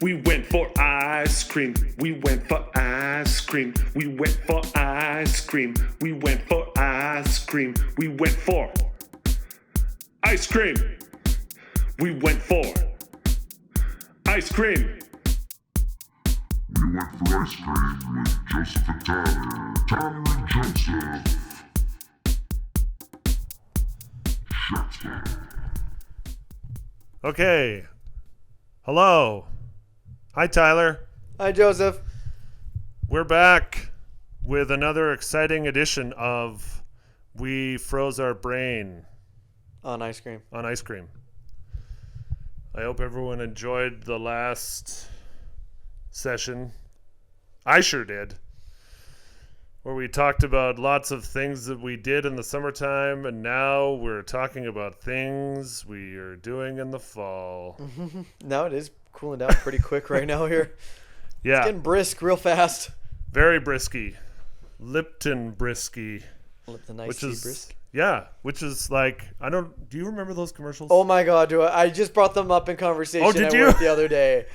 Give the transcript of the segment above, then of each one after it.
We went for ice cream. We went for ice cream. We went for ice cream. We went for ice cream. We went for ice cream. We went for ice cream. We went for ice cream with Joseph and Tyler. Tyler and Joseph. Shut. Okay. Hello. Hi, Tyler. Hi, Joseph. We're back with another exciting edition of We Froze Our Brain On ice cream. on Ice Cream. I hope everyone enjoyed the last session. I sure did. Where we talked about lots of things that we did in the summertime, and now we're talking about things we are doing in the fall. Now it is cooling down pretty quick right now here. Yeah, It's getting brisk real fast. very brisky. Lipton brisky. The nice Which tea is brisk. which is like, do you remember those commercials? Oh my god, I just brought them up in conversation Oh, did at you? work the other day.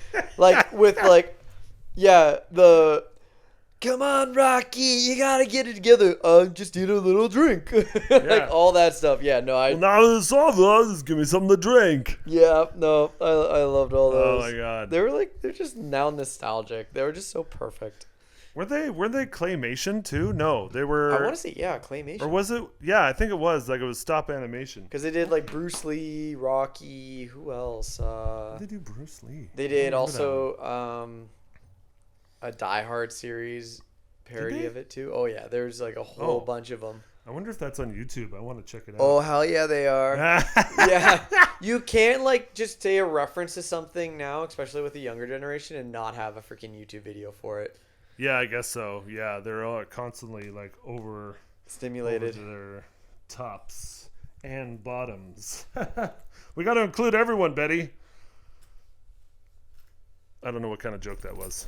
Come on, Rocky, you gotta get it together. Just need a little drink. Like all that stuff. Yeah, no, Well, now that it's over, just give me something to drink. yeah, no, I loved all those. Oh my god. They're just now nostalgic. They were just so perfect. Were they claymation too? No, they were. I want to say, yeah, claymation. Or was it? Yeah, I think it was. Like, it was stop animation. Because they did like Bruce Lee, Rocky, who else? Did they do Bruce Lee? They I did don't remember that also a Die Hard series parody they? of it too. Oh yeah, there's like a whole bunch of them. one. I wonder if that's on YouTube. I want to check it out. Oh hell yeah, they are. Yeah, you can't like just say a reference to something now, especially with the younger generation, and not have a freaking YouTube video for it. Yeah, I guess so. Yeah, they're all constantly like over Stimulated. their tops and bottoms. We got to include everyone, Betty. I don't know what kind of joke that was.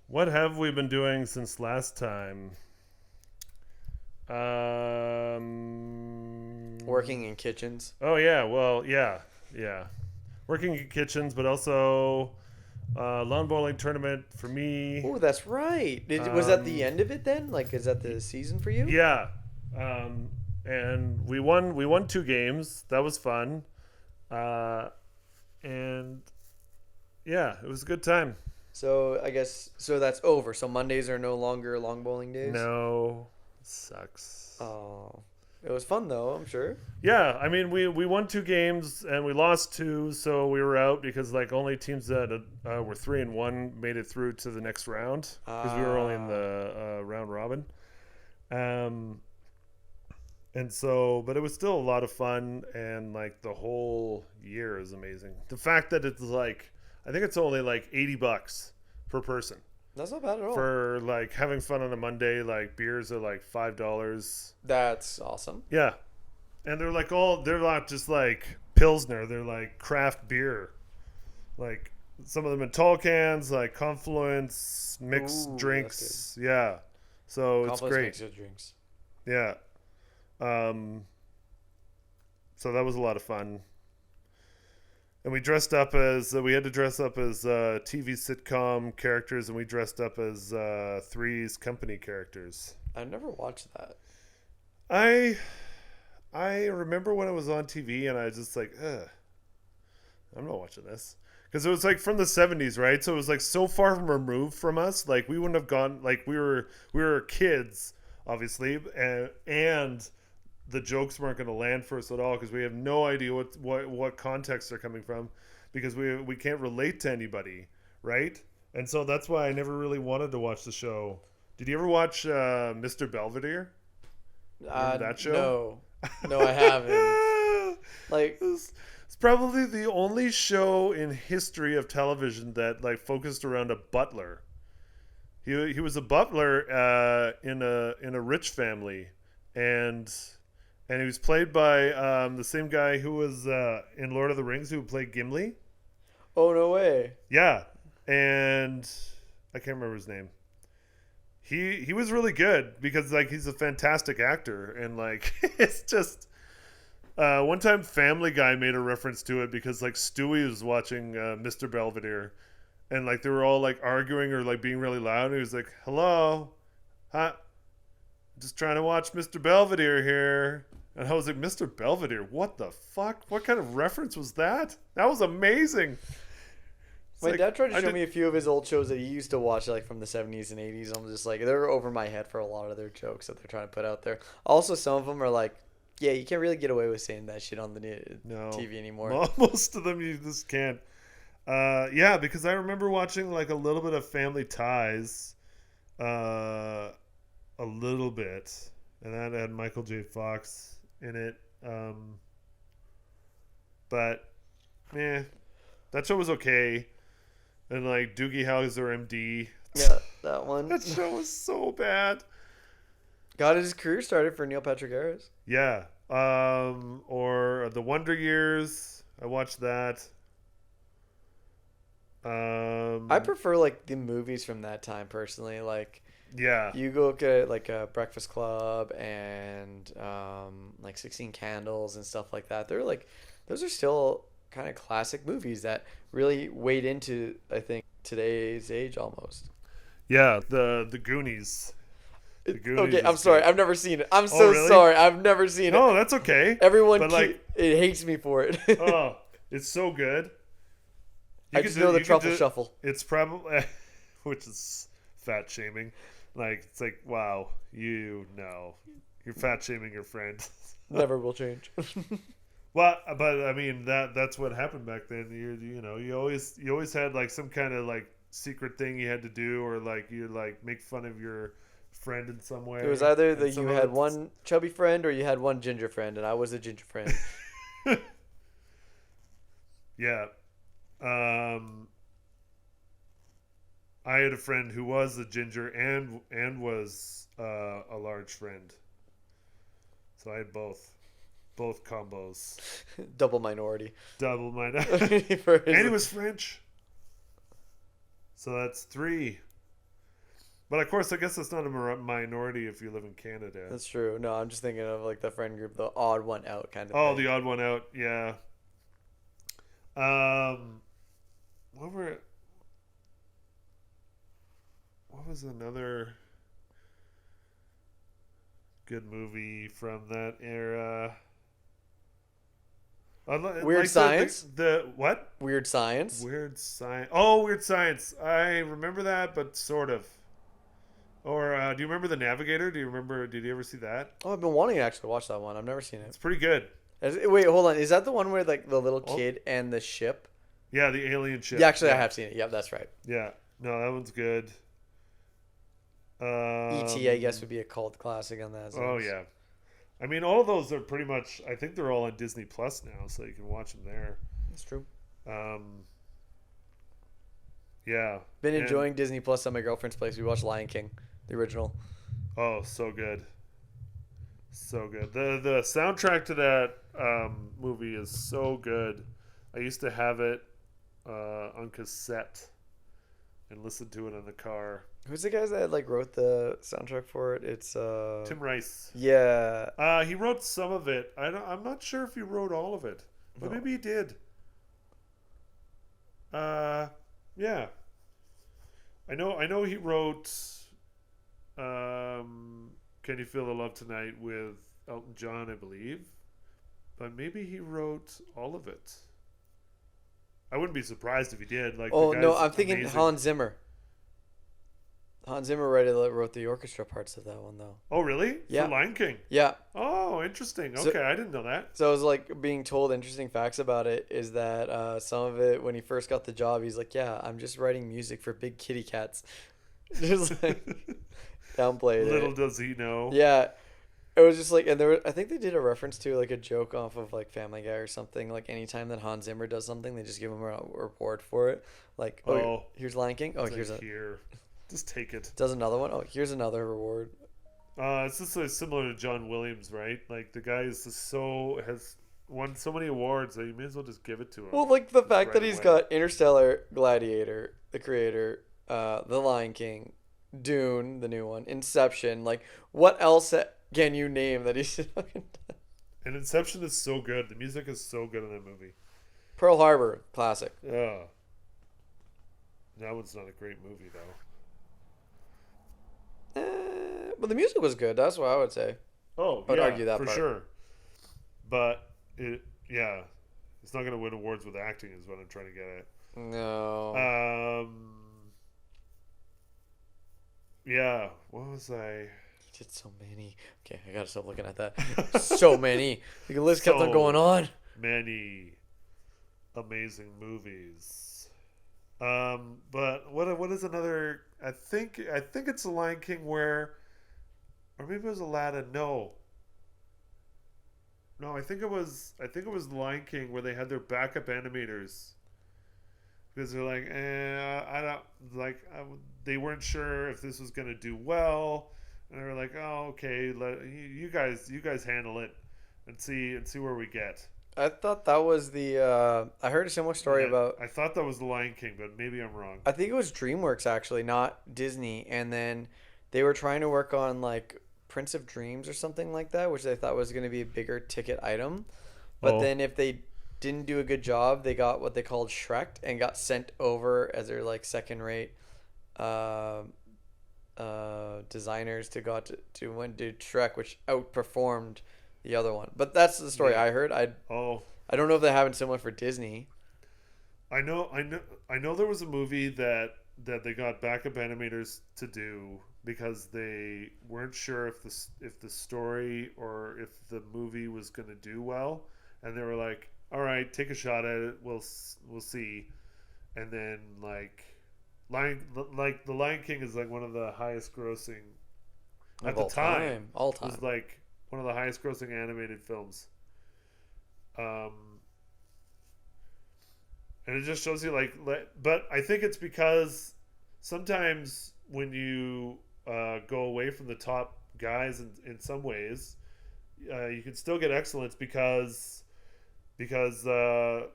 What have we been doing since last time? Working in kitchens. Oh yeah, well yeah. Working in kitchens, but also lawn bowling tournament for me. Oh, that's right. Was that the end of it then? Like, is that the season for you? Yeah, and we won 2 games. That was fun, and yeah, it was a good time. So I guess that's over. So Mondays are no longer long bowling days. No, sucks. Oh, it was fun though, I'm sure. Yeah, I mean we won 2 games and we lost 2, so we were out because like only teams that were 3-1 made it through to the next round because we were only in the round robin. And so, but it was still a lot of fun, and like the whole year is amazing. The fact that it's like, I think it's only like $80 per person That's not bad at all. for like having fun on a Monday. Like beers are like $5. That's awesome. Yeah. And they're like they're not just like Pilsner, they're like craft beer. Like some of them in tall cans, like Confluence, mixed Ooh, drinks. Yeah. So it's great. Makes good drinks. Yeah. So that was a lot of fun. And we dressed up we had to dress up as TV sitcom characters, and we dressed up as Three's Company characters. I never watched that. I remember when it was on TV, and I was just like, ugh, I'm not watching this. Because it was like from the 70s, right? So it was like so far removed from us. Like we wouldn't have gone, like we were kids, obviously, and the jokes weren't going to land for us at all because we have no idea what context they're coming from, because we can't relate to anybody, right? And so that's why I never really wanted to watch the show. Did you ever watch Mr. Belvedere? Remember that show? No, I haven't. Like, it's probably the only show in history of television that like focused around a butler. He was a butler in a rich family, and he was played by the same guy who was in Lord of the Rings, who played Gimli. oh no way. Yeah, and I can't remember his name. He was really good because like he's a fantastic actor, and like it's just One time, Family Guy made a reference to it because like Stewie was watching Mr. Belvedere, and like they were all like arguing or like being really loud. And he was like, "Hello, huh? Just trying to watch Mr. Belvedere here." And I was like, "Mr. Belvedere? What the fuck? What kind of reference was that? That was amazing." My dad tried to show me a few of his old shows that he used to watch, like from the 70s and 80s. I'm just like, they're over my head for a lot of their jokes that they're trying to put out there. Also, some of them are like, yeah, you can't really get away with saying that shit on the TV anymore. Most of them you just can't. Yeah, because I remember watching like a little bit of Family Ties, a little bit, and that had Michael J. Fox in it. But, that show was okay. And like Doogie Howser, MD. Yeah, that one. That show was so bad. Got his career started for Neil Patrick Harris. Yeah. Or The Wonder Years. I watched that. I prefer like the movies from that time personally. Like, yeah, you go look at like Breakfast Club and like 16 Candles and stuff like that. They're like, those are still kind of classic movies that really wade into, I think, today's age almost. Yeah, the Goonies. Okay, I'm sorry. I've never seen it. I'm so really? sorry. I've never seen it. No, that's okay. Everyone like, it hates me for it. Oh, it's so good. I just know the Truffle Shuffle. It's probably, which is fat shaming. Like, it's like, wow, you're fat shaming your friend. Never will change. Well, but I mean that's what happened back then. You always had like some kind of like secret thing you had to do, or like you like make fun of your friend in some way. It was either that you had one chubby friend or you had one ginger friend, and I was a ginger friend. Yeah. I had a friend who was a ginger and was a large friend. So I had both combos. Double minority. And he was French. So that's 3. But of course, I guess that's not a minority if you live in Canada. That's true. No, I'm just thinking of like the friend group, the odd one out kind of thing. The odd one out, yeah. What was another good movie from that era? Weird like Science? The what? Weird Science? Weird Science. Oh, Weird Science. I remember that, but sort of. Or do you remember The Navigator? Did you ever see that? Oh, I've been wanting to actually watch that one. I've never seen it. It's pretty good. Wait, hold on. Is that the one where like the little kid and the ship? Yeah, the alien ship. Yeah, actually, I have seen it. Yep, that's right. Yeah. No, that one's good. E.T., I guess, would be a cult classic on that. Oh, yeah. I mean, all of those are pretty much, I think they're all on Disney Plus now, so you can watch them there. That's true. Yeah. Been enjoying Disney Plus at my girlfriend's place. We watched Lion King, the original. Oh, so good. So good. The soundtrack to that movie is so good. I used to have it on cassette and listen to it in the car. Who's the guy that like wrote the soundtrack for it? It's Tim Rice. Yeah. He wrote some of it. I'm not sure if he wrote all of it, but maybe he did. Yeah. I know he wrote Can You Feel the Love Tonight with Elton John, I believe. But maybe he wrote all of it. I wouldn't be surprised if he did. Like, oh no, I'm thinking amazing. Hans Zimmer. Hans Zimmer wrote the orchestra parts of that one, though. Oh, really? Yeah. For Lion King? Yeah. Oh, interesting. Okay, I didn't know that. So I was like being told interesting facts about it is that some of it, when he first got the job, he's like, yeah, I'm just writing music for big kitty cats. Just like downplayed Little does he know. Yeah. It was just like, and I think they did a reference to like a joke off of like Family Guy or something. Like anytime that Hans Zimmer does something, they just give him a reward for it. Like, here's Lion King. Oh, here's here. Just take it. Does another one. Oh, here's another reward. It's just like similar to John Williams, right? Like the guy is just has won so many awards that you may as well just give it to him. Well, like the fact that he's got Interstellar, Gladiator, The Creator, The Lion King, Dune, the new one, Inception. Like, what else can you name that he's fucking done? And Inception is so good. The music is so good in that movie. Pearl Harbor, classic. Yeah. That one's not a great movie though. But the music was good. That's what I would say. Oh, I would argue that for part. sure. But it's not gonna win awards with acting, is what I'm trying to get at. No. Yeah. What was I? He did so many. Okay, I gotta stop looking at that. So many. The list kept on going on. Many amazing movies. But what is another? I think it's The Lion King or maybe it was Aladdin. No, I think it was The Lion King where they had their backup animators because they're like, I don't like. They weren't sure if this was gonna do well, and they were like, oh, okay, you guys handle it and see where we get. I thought that was the. I heard a similar story about. I thought that was The Lion King, but maybe I'm wrong. I think it was DreamWorks actually, not Disney, and then they were trying to work on like Prince of Dreams or something like that, which they thought was going to be a bigger ticket item. But then if they didn't do a good job, they got what they called Shrek and got sent over as their like second rate designers to go to when do Shrek, which outperformed the other one. But that's the story I heard. I don't know if they have it similar for Disney. I know there was a movie that they got backup animators to do because they weren't sure if the story or if the movie was going to do well, and they were like, all right, take a shot at it, we'll see. And then The Lion King is like one of the highest grossing at the time. All time. It was like one of the highest grossing animated films. And it just shows you but I think it's because sometimes when you go away from the top guys in some ways, you can still get excellence because either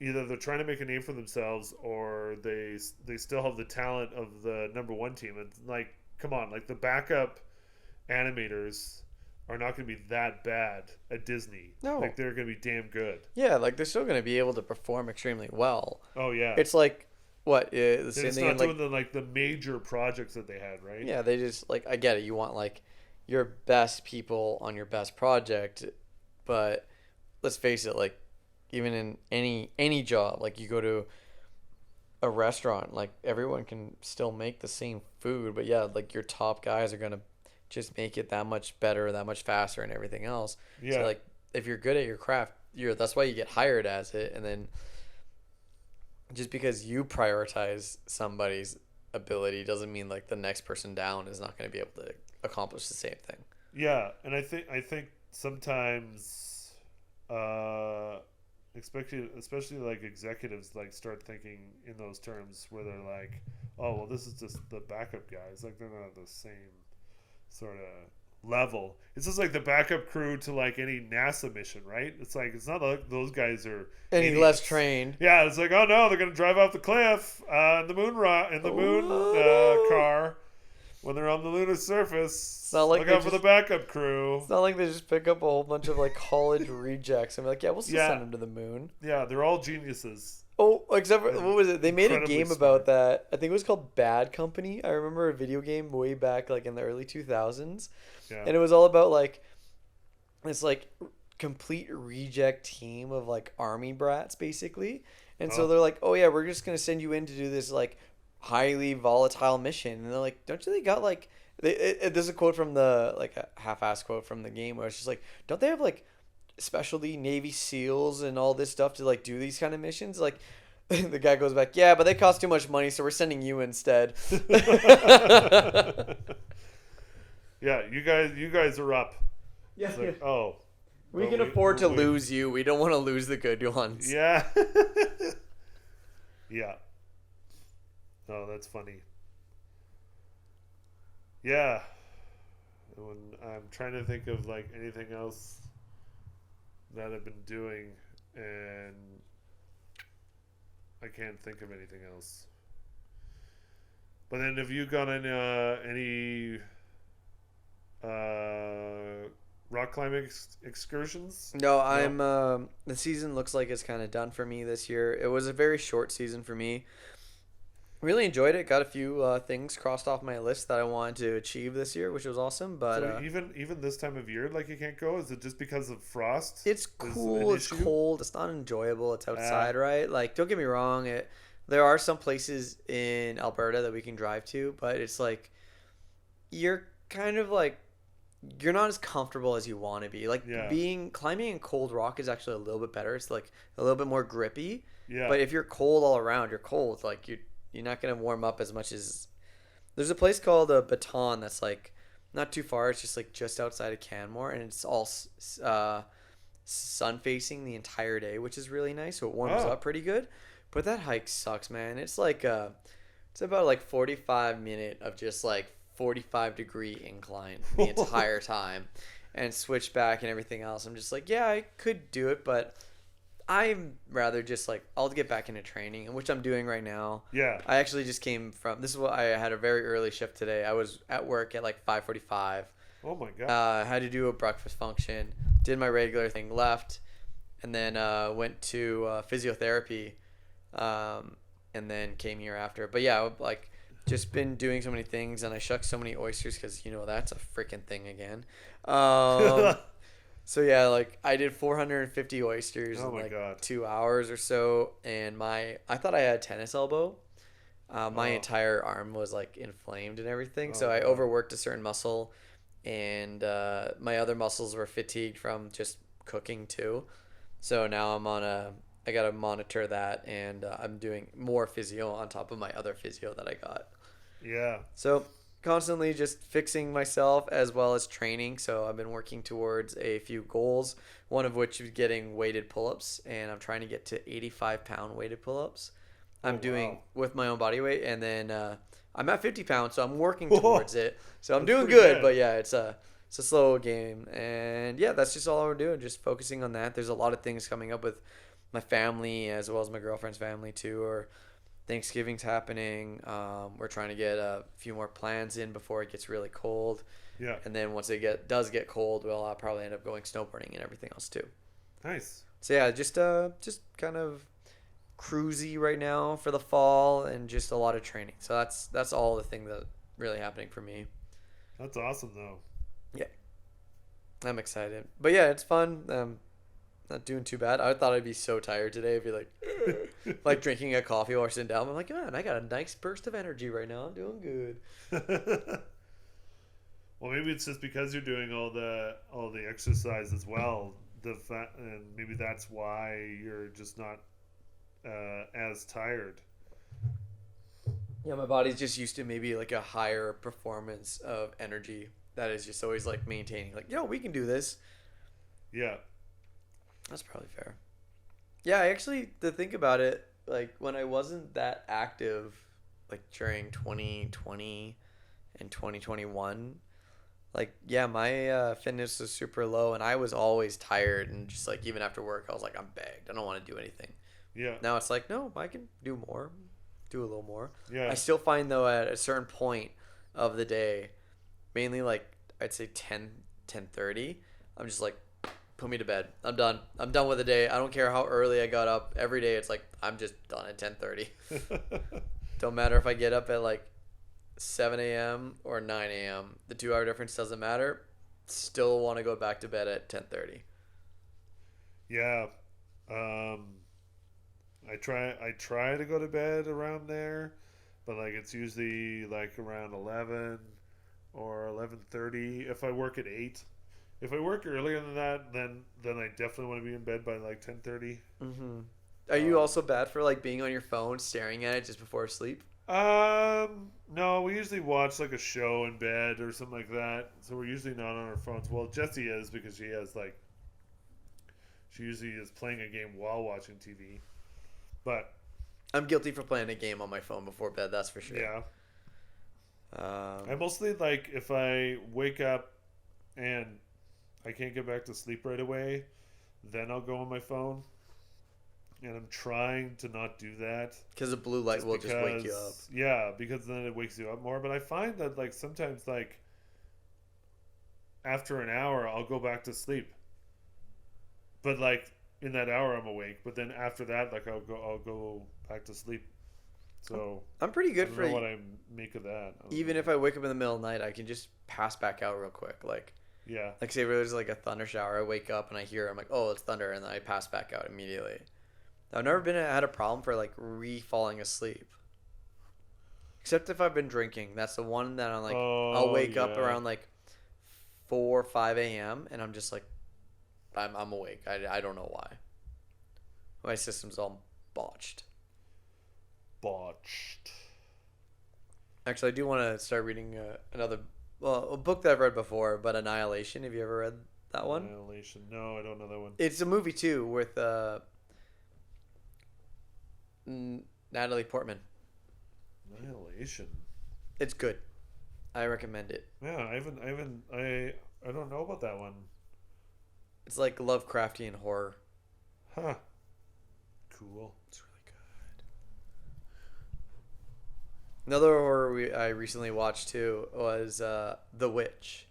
they're trying to make a name for themselves or they still have the talent of the number one team. And like, come on, like the backup animators are not going to be that bad at Disney. No. Like they're going to be damn good. Yeah, like they're still going to be able to perform extremely well. Oh yeah. It's like what the same it's thing. Not doing the major projects that they had, right? Yeah, they just I get it. You want like your best people on your best project, but let's face it, like even in any job, like you go to a restaurant, like everyone can still make the same food, but yeah, like your top guys are gonna just make it that much better, that much faster, and everything else. Yeah. So like if you're good at your craft, that's why you get hired as it, and then just because you prioritize somebody's ability doesn't mean like the next person down is not going to be able to accomplish the same thing. Yeah, and I think sometimes, especially like executives like start thinking in those terms where they're like, oh well, this is just the backup guys, like they're not the same sort of level. It's just like the backup crew to like any NASA mission, right? It's like it's not like those guys are any less trained. Yeah, it's like, oh no, they're gonna drive off the cliff in the moon car when they're on the lunar surface. It's not like look out for the backup crew. It's not like they just pick up a whole bunch of like college rejects and be like, yeah, we'll still send them to the moon. Yeah, they're all geniuses. Oh, except for, what was it? They made a game about that. I think it was called Bad Company. I remember a video game way back like in the early 2000s. Yeah. And it was all about like this like complete reject team of like army brats basically. And so they're like, oh yeah, we're just going to send you in to do this like highly volatile mission. And they're like, don't you think got like there's a quote from the like a half-assed quote from the game where it's just like, don't they have like specialty Navy SEALs and all this stuff to like do these kind of missions? Like the guy goes back, yeah, but they cost too much money, so we're sending you instead. Yeah, you guys are up. Yeah. Like, oh. We can afford to lose you. We don't want to lose the good ones. Yeah. Yeah. Oh, that's funny. Yeah. When I'm trying to think of like anything else that I've been doing, and I can't think of anything else. But then have you got any rock climbing excursions? No, I'm. The season looks like it's kind of done for me this year. It was a very short season for me. Really enjoyed it. Got a few things crossed off my list that I wanted to achieve this year, which was awesome. But so even this time of year, like you can't go. Is it just because of frost? it's cool. It's cold. It's not enjoyable. It's outside, right? Like, don't get me wrong. There are some places in Alberta that we can drive to, but it's like you're kind of like you're not as comfortable as you want to be. Like climbing in cold rock is actually a little bit better. It's like a little bit more grippy. Yeah. But if you're cold all around, you're cold. Like you're not gonna warm up as much as. There's a place called Baton that's like not too far. It's just like just outside of Canmore, and it's all sun facing the entire day, which is really nice. So it warms up pretty good. But that hike sucks, man. It's like it's about like 45 minute of just like 45-degree incline the entire time, and switchback and everything else. I'm just like, yeah, I could do it, but I'm rather just like I'll get back into training, which I'm doing right now. Yeah. I actually just came from. This is what I had a very early shift today. I was at work at like 5:45. Oh my god. I had to do a breakfast function. Did my regular thing, left, and then went to physiotherapy, and then came here after. But yeah, like just been doing so many things, and I shucked so many oysters because that's a freaking thing again. So yeah, like I did 450 oysters in like 2 hours or so, and I thought I had tennis elbow. My entire arm was like inflamed and everything, so I overworked a certain muscle, and my other muscles were fatigued from just cooking too. So now I gotta monitor that, and I'm doing more physio on top of my other physio that I got. Yeah. So constantly just fixing myself as well as training. So I've been working towards a few goals, one of which is getting weighted pull-ups, and I'm trying to get to 85-pound weighted pull-ups. I'm doing with my own body weight, and then I'm at 50 pounds, so I'm working towards it. So I'm doing good, but yeah, it's a slow game, and yeah, that's just all we're doing, just focusing on that. There's a lot of things coming up with my family as well as my girlfriend's family too, or Thanksgiving's happening. We're trying to get a few more plans in before it gets really cold. Yeah. And then once it does get cold, I'll probably end up going snowboarding and everything else too. Nice. So yeah, just kind of cruisy right now for the fall, and just a lot of training. So that's all the thing that really happening for me. That's awesome though. Yeah. I'm excited. But yeah, it's fun. Not doing too bad. I thought I'd be so tired today. I'd be like, like drinking a coffee or sitting down. I'm like, man, I got a nice burst of energy right now. I'm doing good. Well, maybe it's just because you're doing all the exercise as well. And maybe that's why you're just not as tired. Yeah, my body's just used to maybe like a higher performance of energy that is just always like maintaining. Like, we can do this. Yeah. That's probably fair. Yeah, to think about it, like when I wasn't that active, like during 2020 and 2021, like, yeah, my fitness was super low, and I was always tired, and just like even after work, I was like, I'm bagged. I don't want to do anything. Yeah. Now it's like, no, I can do more, do a little more. Yeah. I still find though at a certain point of the day, mainly like I'd say 10:30, I'm just like, put me to bed. I'm done. I'm done with the day. I don't care how early I got up. Every day it's like I'm just done at 10:30. Don't matter if I get up at like 7 a.m. or 9 a.m. The 2-hour difference doesn't matter. Still want to go back to bed at 10:30. Yeah. I try to go to bed around there, but like it's usually like around 11 or 11:30 if I work at 8. If I work earlier than that, then I definitely want to be in bed by like 10:30. Mm-hmm. Are you also bad for like being on your phone, staring at it just before sleep? No, we usually watch like a show in bed or something like that. So we're usually not on our phones. Well, Jessie is, because she usually is playing a game while watching TV. But I'm guilty for playing a game on my phone before bed. That's for sure. Yeah. I mostly like if I wake up and I can't get back to sleep right away, then I'll go on my phone. And I'm trying to not do that. Because the blue light will just wake you up. Yeah, because then it wakes you up more. But I find that like sometimes like after an hour, I'll go back to sleep. But like in that hour, I'm awake. But then after that, like I'll go back to sleep. So I'm pretty good I for don't know what I make of that. Even if I wake up in the middle of the night, I can just pass back out real quick. Like say if there's like a thunder shower, I wake up and I hear it, I'm like, oh, it's thunder, and then I pass back out immediately. I've never had a problem for like falling asleep. Except if I've been drinking. That's the one that I'm like, I'll wake up around like 4 or 5 a.m. and I'm just like, I'm awake. I don't know why. My system's all botched. Actually, I do want to start reading a book that I've read before, but Annihilation. Have you ever read that one? Annihilation. No, I don't know that one. It's a movie too with Natalie Portman. Annihilation. It's good. I recommend it. Yeah, I don't know about that one. It's like Lovecraftian horror. Huh. Cool. It's really good. Another horror I recently watched too was The Witch.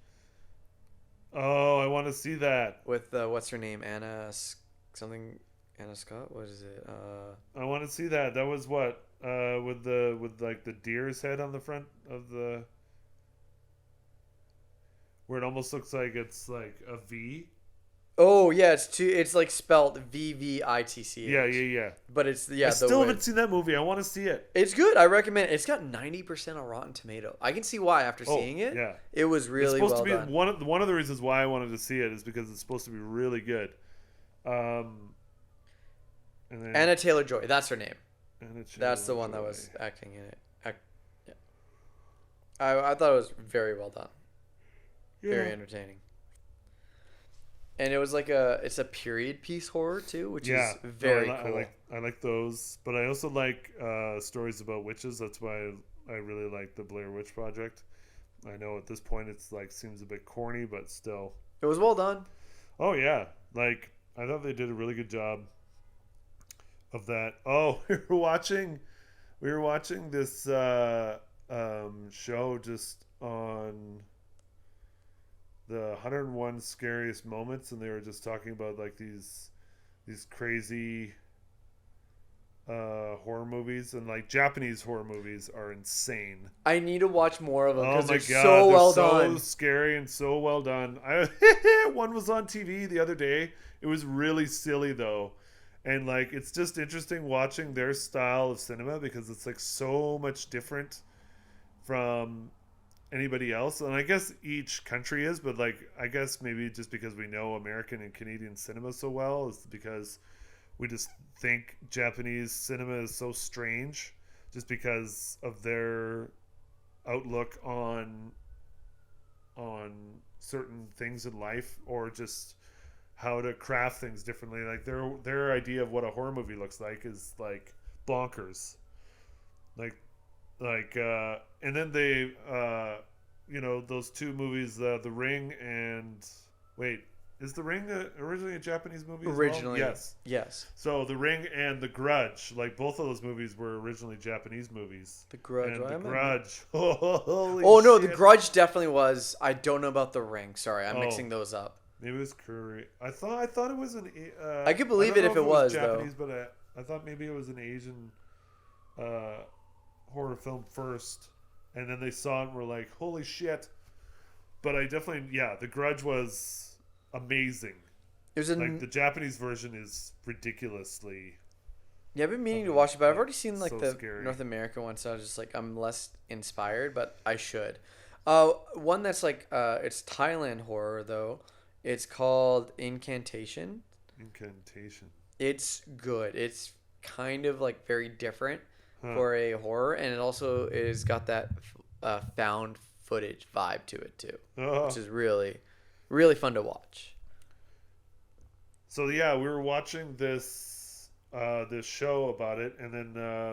Oh, I want to see that. With what's her name? Anna Scott? What is it? I want to see that. That was what? With like the deer's head on the front of the, where it almost looks like it's like a V. Oh yeah, it's like spelled VVITCH. Yeah. But it's I still haven't seen that movie. I want to see it. It's good. I recommend it. It's got 90% on Rotten Tomato. I can see why after seeing it. Yeah. It was really well done. It's supposed to be one of the reasons why I wanted to see it is because it's supposed to be really good. And then Anna Taylor-Joy. That's her name. That's the one that Taylor-Joy. was acting in it. Yeah. I thought it was very well done. Yeah. Very entertaining. And it was like it's a period piece horror too, which is very cool. I like those, but I also like stories about witches. That's why I really like the Blair Witch Project. I know at this point it's like seems a bit corny, but still. It was well done. Oh yeah, like I thought they did a really good job of that. Oh, we were watching this show just on the 101 Scariest Moments, and they were just talking about like these crazy horror movies, and like Japanese horror movies are insane. I need to watch more of them because they're God, so well done. So scary and so well done. One was on TV the other day. It was really silly though. And like it's just interesting watching their style of cinema because it's like so much different from anybody else. And I guess each country is, but like I guess maybe just because we know American and Canadian cinema so well is because we just think Japanese cinema is so strange just because of their outlook on certain things in life, or just how to craft things differently. Like their idea of what a horror movie looks like is like bonkers. And then they those two movies, The Ring and is The Ring originally a Japanese movie as originally well? Yes. So The Ring and The Grudge, like both of those movies were originally Japanese movies. The Grudge. And The Grudge. Holy no, shit. The Grudge definitely was. I don't know about The Ring. Sorry, I'm mixing those up. Maybe it was Korean. I thought it was an. I could believe it if it was Japanese, though. But I thought maybe it was an Asian horror film first, and then they saw it and were like, "Holy shit!" But I definitely, The Grudge was amazing. It was like the Japanese version is ridiculously. Yeah, I've been meaning to watch it, but I've already seen like the scary. North American one, so I was just like, I'm less inspired, but I should. One that's like it's Thailand horror though. It's called Incantation. It's good. It's kind of like very different for a horror, and it also is got that found footage vibe to it too, which is really, really fun to watch. So we were watching this show about it, and then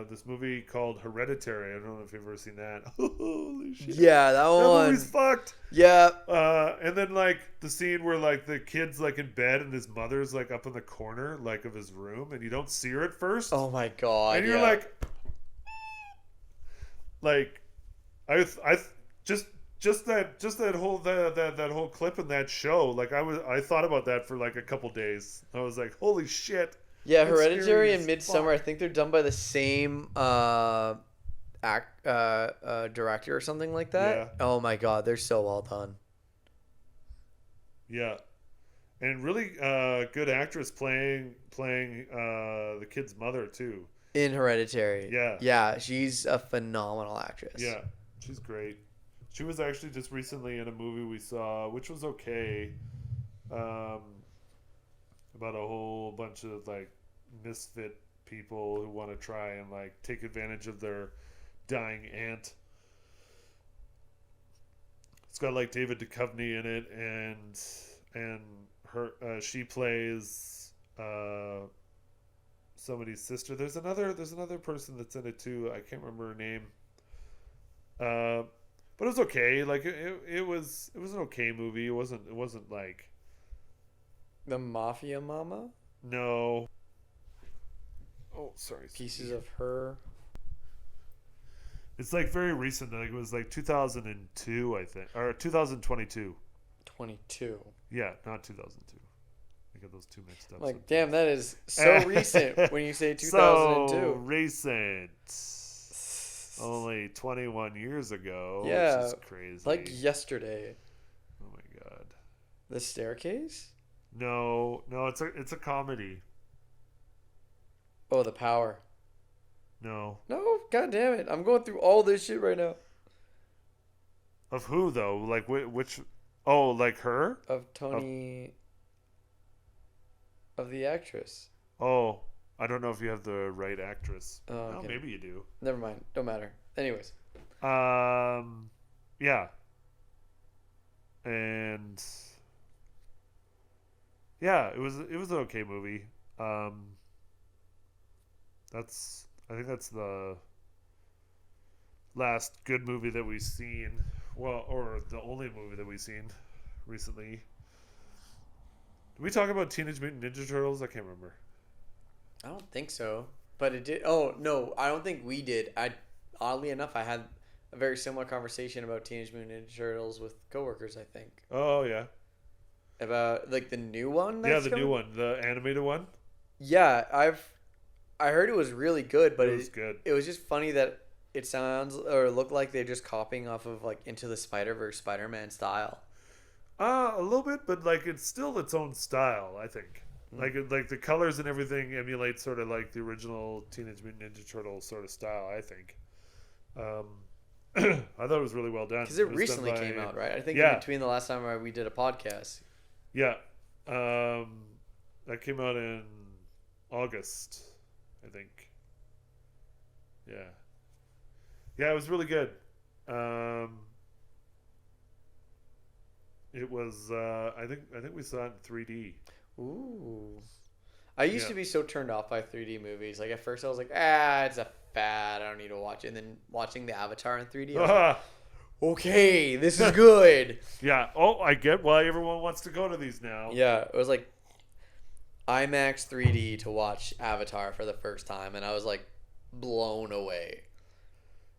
this movie called Hereditary. I don't know if you've ever seen that. Holy shit! Yeah, that one. Movie's fucked. Yeah. And then like the scene where like the kid's like in bed and his mother's like up in the corner like of his room, and you don't see her at first. Oh my god! And you're like I just just that whole that whole clip in that show. Like I thought about that for like a couple days. I was like, holy shit. Yeah, that's Hereditary scary and as Midsummer, I fuck. think they're done by the same director or something like that. Yeah. Oh my god, they're so well done. Yeah. And really good actress playing the kid's mother too. In Hereditary. Yeah. Yeah, she's a phenomenal actress. Yeah, she's great. She was actually just recently in a movie we saw, which was okay, about a whole bunch of like misfit people who want to try and like take advantage of their dying aunt. It's got like David Duchovny in it, and her she plays somebody's sister. There's another person that's in it too. I can't remember her name. But it was okay. Like it was an okay movie. It wasn't like The Mafia Mama? no. Oh, sorry. Pieces of Her. It's like very recent. Like it was like 2002, I think, or 2022. 22. Yeah, not 2002. I get those two mixed up. Like, sometimes. damn, that is so recent when you say 2002. So recent. Only 21 years ago. Yeah, Which is crazy. like yesterday. Oh my god. The Staircase? No, it's a comedy. Oh, The Power. No. No, god damn it. I'm going through all this shit right now. Of who though? Like which? Oh, like her? Of Tony. Of the actress. Oh, I don't know if you have the right actress. Oh, No, okay. maybe you do. Never mind. Don't matter. Anyways. Yeah. And yeah, it was an okay movie. I think that's the last good movie that we've seen. Well, or the only movie that we've seen recently. Did we talk about Teenage Mutant Ninja Turtles? I can't remember. I don't think so. But it did. Oh, no. I don't think we did. Oddly enough, I had a very similar conversation about Teenage Mutant Ninja Turtles with coworkers, I think. Oh, yeah. About, like, the new one? Yeah, the new one. The animated one. Yeah, I heard it was really good, but It was good. It was just funny that it sounds or looked like they're just copying off of like Into the Spider-Verse Spider-Man style. A little bit, but like it's still its own style, I think. Like the colors and everything emulate sort of like the original Teenage Mutant Ninja Turtles sort of style, I think. I thought it was really well done. Because it was recently done by- came out, right? I think Yeah. in between the last time we did a podcast. Yeah. That came out in August, I think. Yeah. Yeah, it was really good. It was I think we saw it in 3D. Ooh. I used Yeah. to be so turned off by 3D movies. Like at first I was like, it's a fad. I don't need to watch it. And then watching the Avatar in 3D, I was like, okay, this is good. Yeah. Oh, I get why everyone wants to go to these now. Yeah, it was like IMAX 3D to watch Avatar for the first time, and I was like blown away.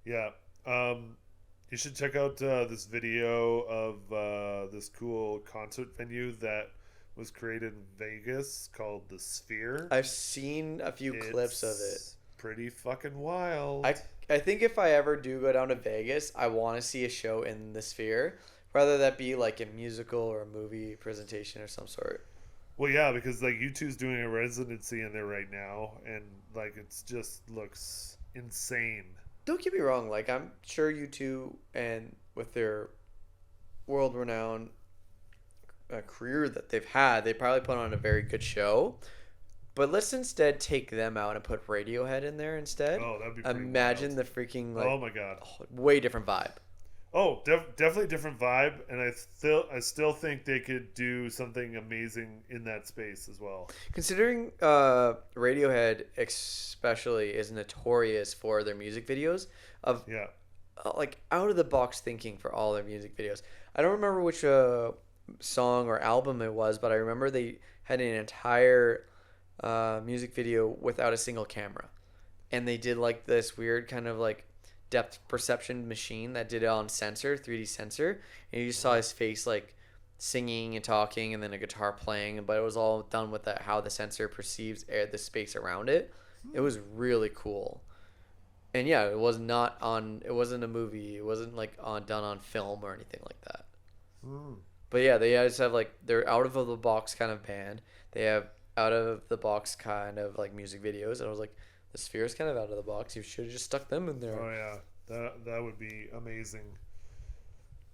Yeah. You should check out this video of this cool concert venue that was created in Vegas called the Sphere. I've seen a few clips of it. It's pretty fucking wild. I think if I ever do go down to Vegas, I want to see a show in the Sphere, whether that be like a musical or a movie presentation or some sort. Well, yeah, because like U2's doing a residency in there right now, and like it's just looks insane. Don't get me wrong, like I'm sure U2 and with their world-renowned career that they've had, they probably put on a very good show. But let's instead take them out and put Radiohead in there instead. Oh, that'd be pretty Imagine wild. the freaking like Oh my god. way different vibe. Oh, definitely different vibe, and I still think they could do something amazing in that space as well. Considering Radiohead especially is notorious for their music videos of Yeah. like out of the box thinking for all their music videos. I don't remember which song or album it was, but I remember they had an entire music video without a single camera, and they did like this weird kind of like depth perception machine that did it on sensor, 3D sensor, and you just saw his face like singing and talking, and then a guitar playing, but it was all done with that how the sensor perceives the space around it. It was really cool. And yeah, it wasn't a movie. It wasn't like done on film or anything like that. But yeah, they just have like they're out of the box kind of band. They have out of the box kind of like music videos, and I was like, the sphere is kind of out of the box. You should have just stuck them in there. Oh yeah, that would be amazing.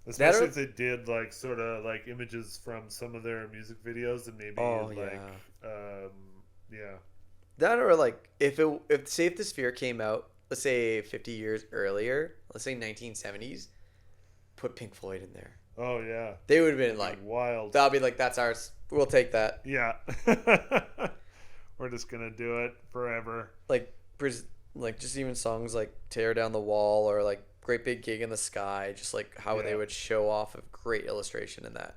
Especially if they did like sort of like images from some of their music videos and maybe yeah. That or like if say if the sphere came out, let's say 50 years earlier, let's say 1970s, put Pink Floyd in there. Oh yeah. They would have been like wild. That'll be like, that's ours. We'll take that. Yeah. We're just gonna do it forever. Like just even songs like Tear Down the Wall or like Great Big Gig in the Sky, just like how they would show off a great illustration in that.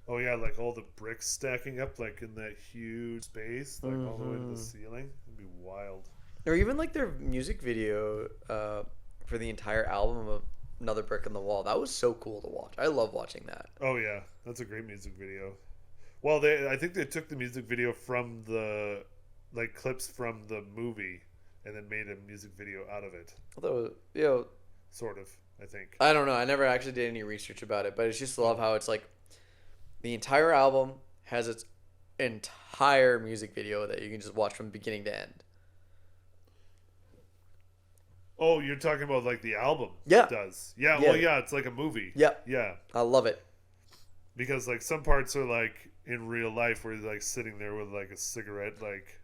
Oh yeah, like all the bricks stacking up like in that huge space, like all the way to the ceiling. It'd be wild. Or even like their music video for the entire album of Another Brick in the Wall. That was so cool to watch. I love watching that. Oh yeah, that's a great music video. Well, I think they took the music video from the like clips from the movie and then made a music video out of it. I thought it was, sort of, I think. I don't know. I never actually did any research about it, but it's just love how it's like the entire album has its entire music video that you can just watch from beginning to end. Oh, you're talking about like the album? Yeah. It does. Yeah, well, yeah, it's like a movie. Yeah. Yeah. I love it. Because like some parts are like in real life where he's like sitting there with like a cigarette, like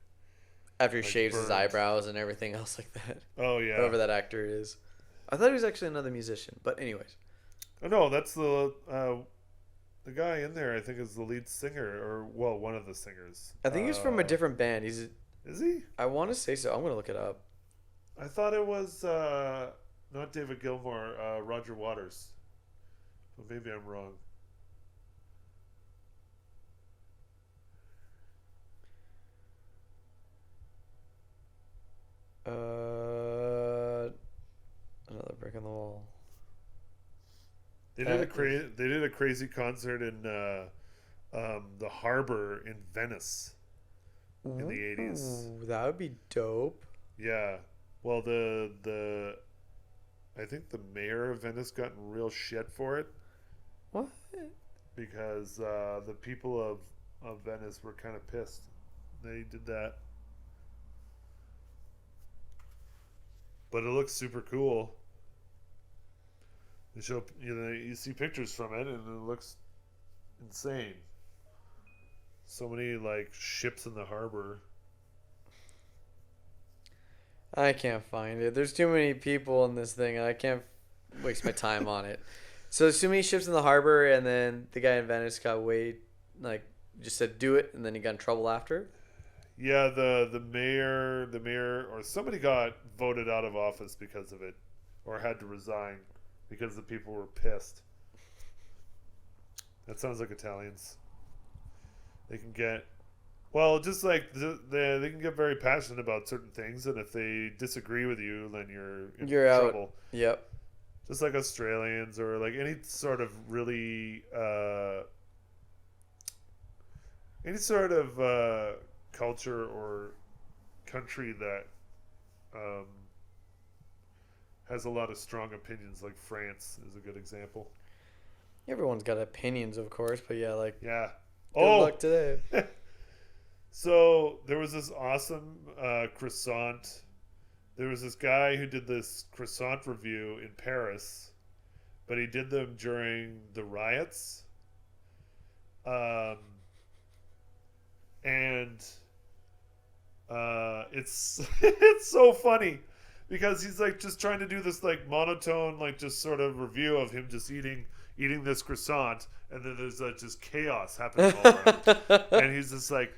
after he like shaves burned. his eyebrows and everything else like that. Oh yeah. Whoever that actor is. I thought he was actually another musician, but anyways. Oh no, that's the guy in there. I think is the lead singer, or well, one of the singers. I think he's from a different band. Is he? I want to say so. I'm gonna look it up. I thought it was not David Gilmour, Roger Waters. But maybe I'm wrong. Another Brick in the Wall. They did a crazy concert in the harbor in Venice in the 80s. That would be dope. Yeah. Well, I think the mayor of Venice got in real shit for it. What? Because the people of Venice were kind of pissed. They did that. But it looks super cool. They show, you see pictures from it, and it looks insane. So many like ships in the harbor. I can't find it. There's too many people in this thing, and I can't waste my time on it. So there's too many ships in the harbor, and then the guy in Venice got just said do it, and then he got in trouble after. Yeah, the mayor, or somebody got voted out of office because of it, or had to resign because the people were pissed. That sounds like Italians. They can get, well, just like they can get very passionate about certain things, and if they disagree with you, then you're in trouble. Out. Yep. Just like Australians or like any sort of really culture or country that has a lot of strong opinions, like France is a good example. Everyone's got opinions, of course, but yeah, like yeah. Good luck today. So there was this awesome croissant. There was this guy who did this croissant review in Paris, but he did them during the riots. And it's it's so funny because he's like just trying to do this like monotone, like just sort of review of him just eating this croissant, and then there's just chaos happening all around. And he's just like,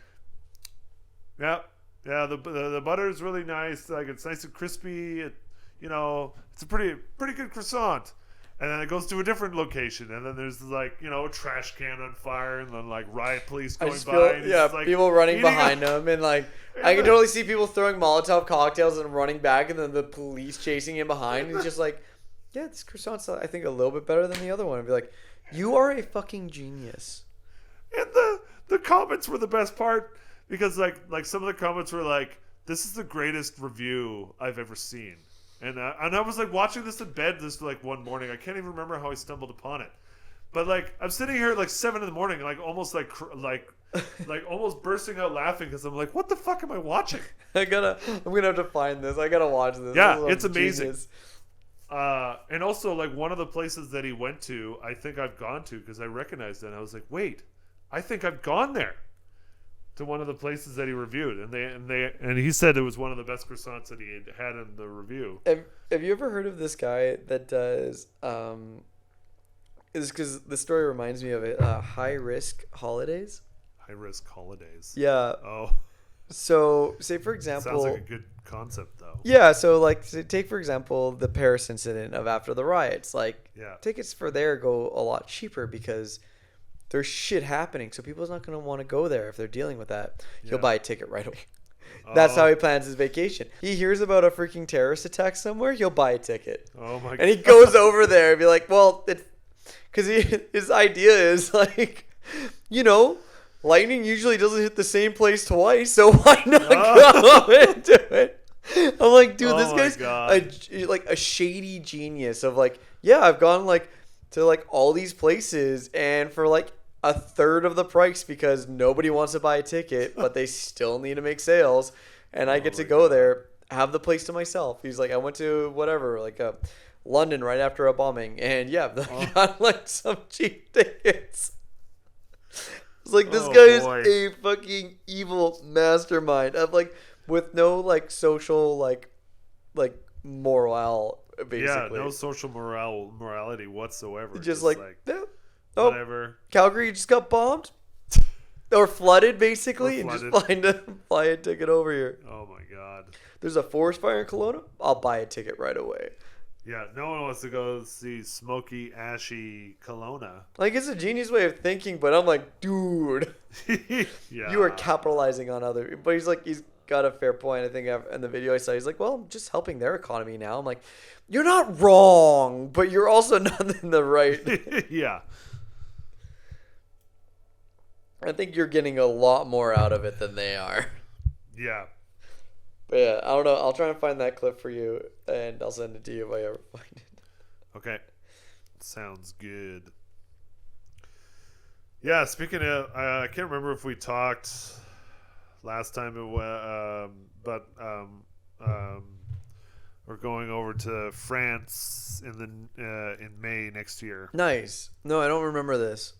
yeah, the butter is really nice, like it's nice and crispy. It's a pretty good croissant. And then it goes to a different location, and then there's like a trash can on fire, and then like riot police going by. And people running behind them, and like I can totally see people throwing Molotov cocktails and running back, and then the police chasing him behind. And he's just like, yeah, this croissant's I think a little bit better than the other one. I'd be like, you are a fucking genius. And the comments were the best part because like some of the comments were like, this is the greatest review I've ever seen. And I was like watching this in bed this like one morning. I can't even remember how I stumbled upon it, but like I'm sitting here at like 7 in the morning, like almost like almost bursting out laughing because I'm like, what the fuck am I watching? I'm gonna have to find this. I gotta watch this. Yeah, it's amazing. And also like one of the places that he went to, I think I've gone to because I recognized it. And I was like, wait, I think I've gone there. To one of the places that he reviewed, and he said it was one of the best croissants that he had in the review. Have you ever heard of this guy that does? Is because the story reminds me of it. High risk holidays. High risk holidays. Yeah. Oh. So, say for example. Sounds like a good concept, though. Yeah. So, like, take for example the Paris incident of after the riots. Like, tickets for there go a lot cheaper because there's shit happening, so people's not going to want to go there if they're dealing with that. He'll buy a ticket right away. That's how he plans his vacation. He hears about a freaking terrorist attack somewhere, he'll buy a ticket. Oh my god. And he goes over there and be like, well, because his idea is like, lightning usually doesn't hit the same place twice, so why not go into it? I'm like, dude, this guy's a shady genius of like, I've gone like to like all these places and for like a third of the price because nobody wants to buy a ticket, but they still need to make sales. And I get to go there, have the place to myself. He's like, I went to whatever, like London right after a bombing. And got like some cheap tickets. It's like, this guy is a fucking evil mastermind of like, with no like social, like morale, basically. Yeah, no social morality whatsoever. Just like whatever. Calgary just got bombed or flooded, basically, and just fly a ticket over here. Oh my god! There's a forest fire in Kelowna. I'll buy a ticket right away. Yeah, no one wants to go see smoky, ashy Kelowna. Like, it's a genius way of thinking, but I'm like, dude, you are capitalizing on other. But he's got a fair point. I think in the video I saw, he's like, well, I'm just helping their economy now. I'm like, you're not wrong, but you're also not in the right. Yeah. I think you're getting a lot more out of it than they are. Yeah. But yeah, I don't know. I'll try and find that clip for you, and I'll send it to you if I ever find it. Okay. Sounds good. Yeah, speaking of, I can't remember if we talked last time, but we're going over to France in May next year. Nice. No, I don't remember this.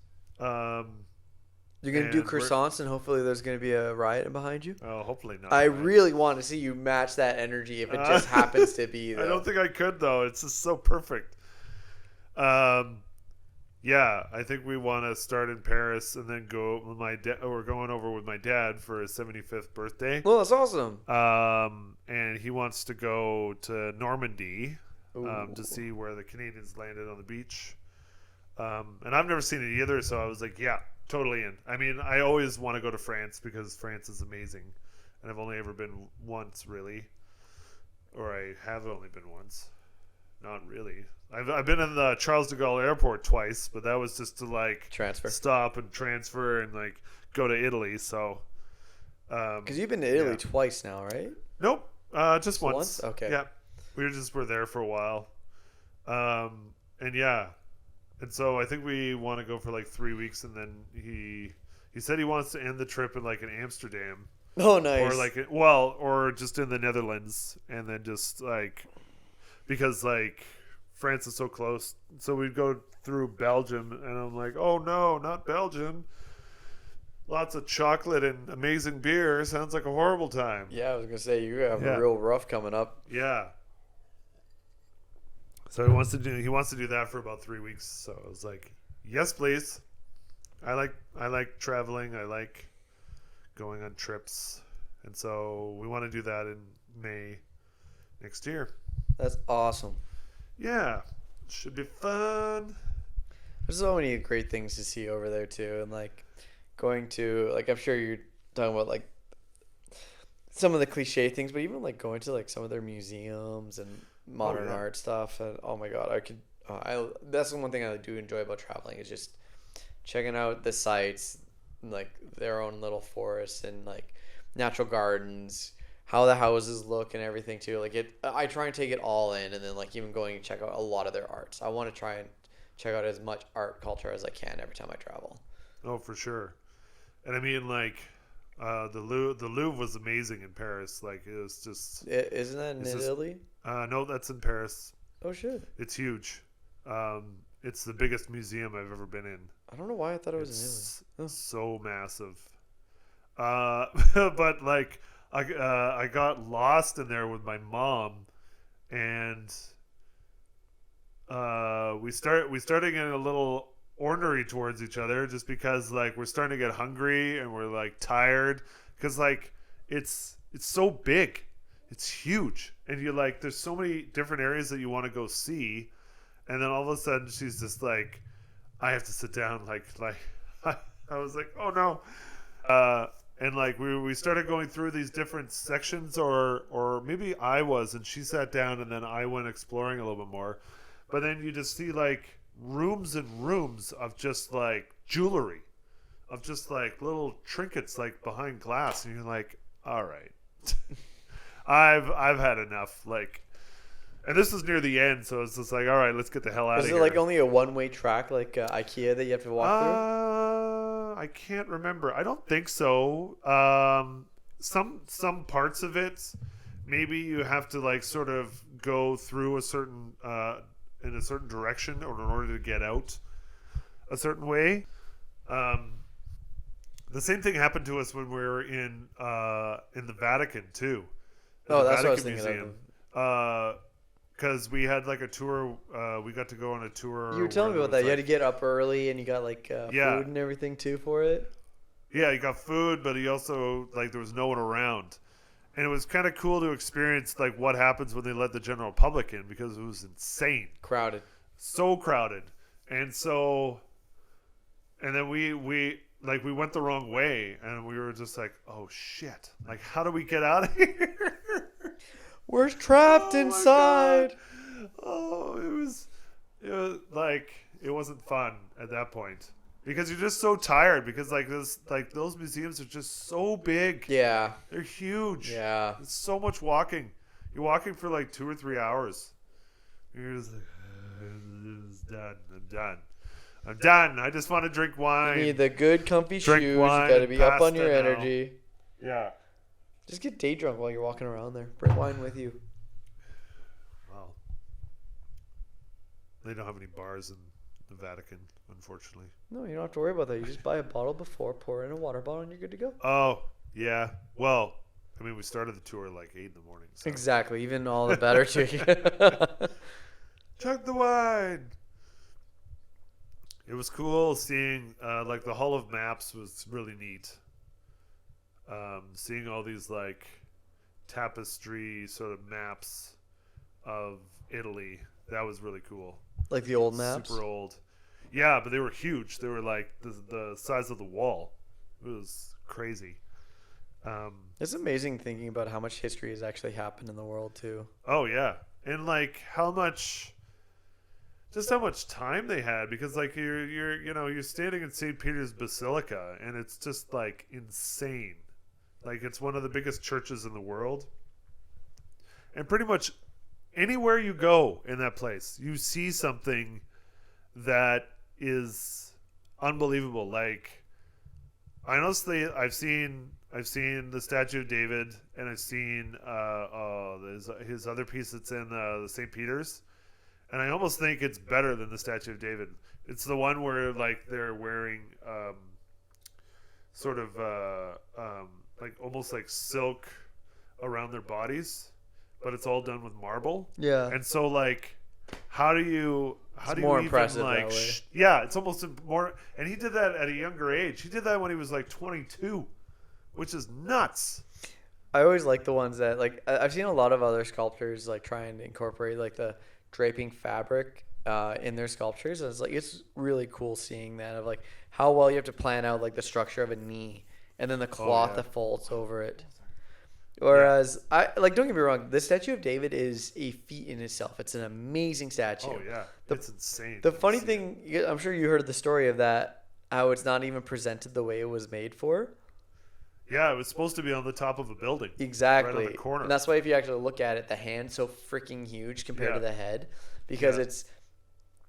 You're going to do croissants and hopefully there's going to be a riot behind you? Oh, hopefully not. I really want to see you match that energy if it just happens to be, though. I don't think I could, though. It's just so perfect. Yeah, I think we want to start in Paris and then go with we're going over with my dad for his 75th birthday. Well, that's awesome. And he wants to go to Normandy to see where the Canadians landed on the beach. And I've never seen it either, so I was like, yeah, totally in. I mean, I always want to go to France because France is amazing. And I've only ever been once, really. Or I have only been once. Not really. I've been in the Charles de Gaulle airport twice, but that was just to like stop and transfer and like go to Italy. So, because you've been to Italy twice now, right? Nope, just once. Okay. Yeah, we were there for a while, and yeah, and so I think we want to go for like 3 weeks, and then he said he wants to end the trip in like in Amsterdam. Oh, nice. Or just in the Netherlands, and then just like because like France is so close, so we'd go through Belgium, and I'm like, oh no, not Belgium. Lots of chocolate and amazing beer. Sounds like a horrible time. Yeah, I was gonna say you have a real rough coming up. Yeah. So he wants to do that for about 3 weeks. So I was like, yes, please. I like traveling. I like going on trips, and so we want to do that in May next year. That's awesome. Yeah, Should be fun. There's so many great things to see over there too, and like going to like I'm sure you're talking about like some of the cliche things, but even like going to like some of their museums and modern art stuff, and oh my god, that's the one thing I do enjoy about traveling is just checking out the sites, like their own little forests and like natural gardens, how the houses look and everything too. Like I try and take it all in, and then like even going and check out a lot of their arts. I want to try and check out as much art culture as I can every time I travel. Oh, for sure. And I mean, like, the Louvre was amazing in Paris. Like, it was just... Isn't that in Italy? No, that's in Paris. Oh, shit. It's huge. It's the biggest museum I've ever been in. I don't know why I thought it was in Italy. So massive. But, like, I got lost in there with my mom, and we started getting a little ornery towards each other just because like we're starting to get hungry and we're like tired because like it's so big, it's huge, and you're like there's so many different areas that you want to go see, and then all of a sudden she's just like I have to sit down like I was like oh no, and like we started going through these different sections or maybe I was and she sat down and then I went exploring a little bit more, but then you just see like rooms and rooms of just like jewelry, of just like little trinkets like behind glass, and you're like all right, I've had enough, like, and this was near the end, so it's just like all right, let's get the hell out of here. Is it like only a one-way track like IKEA that you have to walk through? I can't remember. I don't think so. Some parts of it maybe you have to like sort of go through a certain in a certain direction or in order to get out a certain way. The same thing happened to us when we were in the Vatican too. Oh, that's Vatican what I was thinking of. Because we had like a tour. We got to go on a tour. You were telling me about that. Like, you had to get up early and you got like food and everything too for it. Yeah, you got food, but he also like there was no one around. And it was kind of cool to experience like what happens when they let the general public in, because it was insane. Crowded. So crowded. And then we went the wrong way, and we were just like, oh shit. Like, how do we get out of here? We're trapped inside. Oh, it was like, it wasn't fun at that point. Because you're just so tired, because those museums are just so big. Yeah. They're huge. Yeah. It's so much walking. You're walking for like 2 or 3 hours. You're just like, it's done. I'm done. I just want to drink wine. You need the good comfy shoes. You got to be up on your energy. Yeah. Just get day drunk while you're walking around there. Bring wine with you. Well, they don't have any bars in the Vatican, unfortunately. No, you don't have to worry about that. You just buy a bottle before, pour in a water bottle, and you're good to go. Oh, yeah. Well, I mean, we started the tour at like 8 in the morning. So. Exactly. Even all the better to you. Chug the wine. It was cool seeing, like, the Hall of Maps was really neat. Seeing all these, like, tapestry sort of maps of Italy. That was really cool. Like the old maps? Super old. Yeah, but they were huge. They were, like, the size of the wall. It was crazy. It's amazing thinking about how much history has actually happened in the world, too. Oh, yeah. And, like, how much time they had, because like you're standing in St. Peter's Basilica, and it's just like insane. Like, it's one of the biggest churches in the world, and pretty much anywhere you go in that place, you see something that is unbelievable. Like, honestly, I've seen the Statue of David, and I've seen his other piece that's in the St. Peter's. And I almost think it's better than the Statue of David. It's the one where like they're wearing sort of like almost like silk around their bodies, but it's all done with marble. Yeah. And so like, how do you more even, impressive like, that way. Yeah, it's almost more. And he did that at a younger age. He did that when he was like 22, which is nuts. I always like the ones that like I've seen a lot of other sculptors like try and incorporate like the draping fabric in their sculptures. And it's really cool seeing that of like how well you have to plan out like the structure of a knee and then the cloth that folds over it. Whereas I like, don't get me wrong, the statue of David is a feat in itself. It's an amazing statue. Oh yeah, it's insane. The funny thing, I'm sure you heard the story of that, how it's not even presented the way it was made for. Yeah, it was supposed to be on the top of a building. Exactly. Right on the corner. And that's why if you actually look at it, the hand's so freaking huge compared to the head, because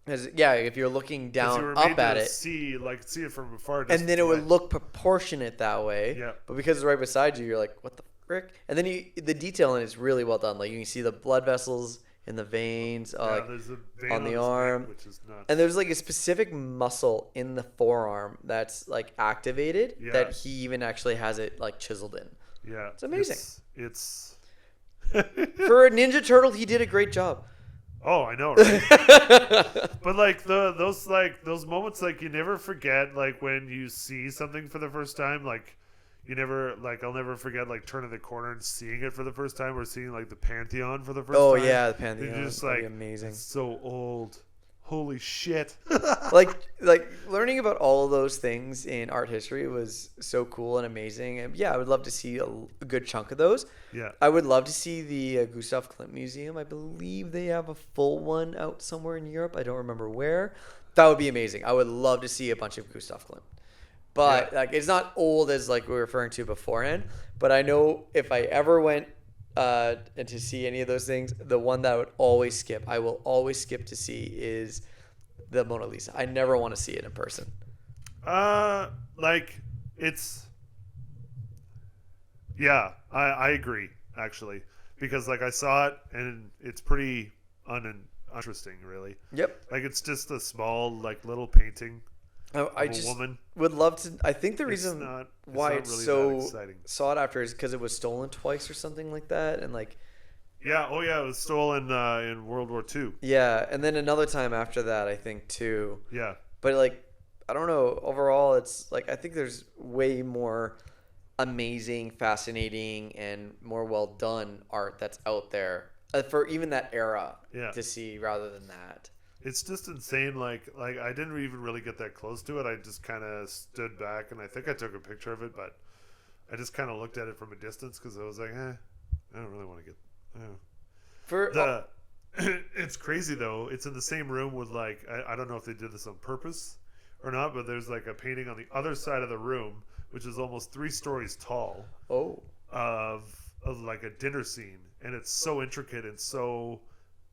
if you're looking down up at it, see it from afar, and then it would look proportionate that way. Yeah. But because it's right beside you, you're like, what the frick? And then the detail in it is really well done. Like you can see the blood vessels in the veins, there's a vein on the his arm, neck, which is nuts. and there's like a specific muscle in the forearm that's like activated that he even actually has it like chiseled in. Yeah, it's amazing. It's for a Ninja Turtle, he did a great job. Oh, I know, right? But like those moments, like you never forget, like when you see something for the first time, like you never, like I'll never forget, like turning the corner and seeing it for the first time, or seeing like the Pantheon for the first time. Oh yeah, the Pantheon. You're just like, amazing. It's so old. Holy shit. like learning about all of those things in art history was so cool and amazing. And yeah, I would love to see a good chunk of those. Yeah. I would love to see the Gustav Klimt Museum. I believe they have a full one out somewhere in Europe. I don't remember where. That would be amazing. I would love to see a bunch of Gustav Klimt. But like it's not old as like we were referring to beforehand. But I know if I ever went and to see any of those things, the one that I would always skip, I will always skip to see, is the Mona Lisa. I never want to see it in person. Like it's, yeah, I agree actually, because like I saw it and it's pretty uninteresting really. Yep. Like it's just a small like little painting. I just would love to. I think the reason why it's really so exciting. sought after is because it was stolen twice or something like that, and like. Yeah. Oh yeah, it was stolen in World War II. Yeah, and then another time after that, I think too. Yeah. But like, I don't know. Overall, it's like I think there's way more amazing, fascinating, and more well done art that's out there for even that era to see rather than that. It's just insane. Like I didn't even really get that close to it. I just kind of stood back, and I think I took a picture of it, but I just kind of looked at it from a distance because I was like, I don't really want to get. It's crazy though. It's in the same room with like I don't know if they did this on purpose or not, but there's like a painting on the other side of the room, which is almost 3 stories tall. Oh. Of like a dinner scene, and it's so intricate and so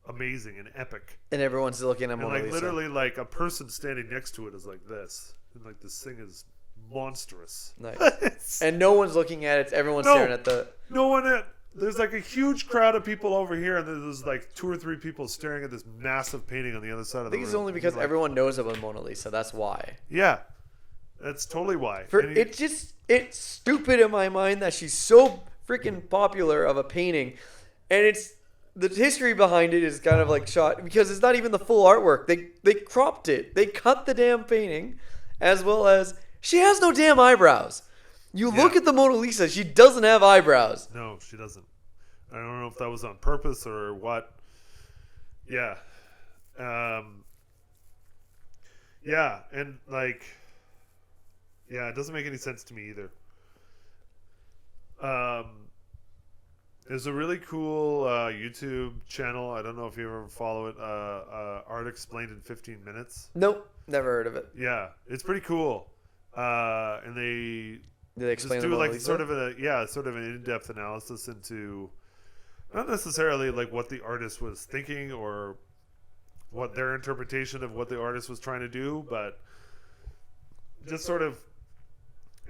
amazing and epic, and everyone's looking at Mona Lisa. Literally like a person standing next to it is like this, and like this thing is monstrous. Nice. And no one's looking at it. Everyone's staring at the there's like a huge crowd of people over here, and there's like 2 or 3 people staring at this massive painting on the other side of the room. I think it's only because everyone knows about Mona Lisa. That's why. Yeah, that's totally why. It's stupid in my mind that she's so freaking popular of a painting, and it's the history behind it is kind of like shot because it's not even the full artwork. They cropped it. They cut the damn painting, as well as she has no damn eyebrows. You look at the Mona Lisa, she doesn't have eyebrows. No, she doesn't. I don't know if that was on purpose or what. Yeah. Yeah, and like, yeah, it doesn't make any sense to me either. There's a really cool YouTube channel. I don't know if you ever follow it. Art Explained in 15 Minutes. Nope, never heard of it. Yeah, it's pretty cool. And they explain just do like sort of an in-depth analysis into not necessarily like what the artist was thinking or what their interpretation of what the artist was trying to do, but just sort of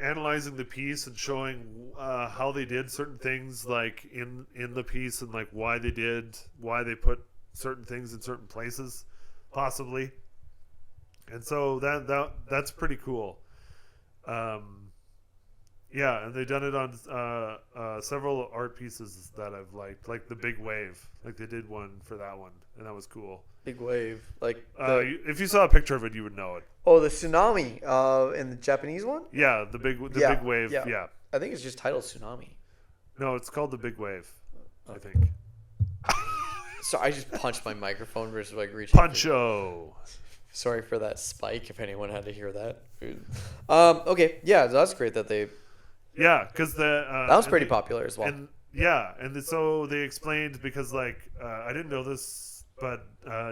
analyzing the piece and showing how they did certain things like in the piece, and like why they put certain things in certain places possibly. And so that's pretty cool. Yeah, and they've done it on several art pieces that I've liked, like the Big Wave. Like they did one for that one, and that was cool. Big Wave, like if you saw a picture of it, you would know it. Oh, the tsunami in the Japanese one. Yeah, the big wave. Yeah, I think it's just titled Tsunami. No, it's called the Big Wave. I think. So I just punched my microphone versus like reaching. Puncho. Sorry for that spike. If anyone had to hear that. Okay. Yeah, that's great that they. Yeah, because that was pretty popular as well. And so they explained because like I didn't know this, but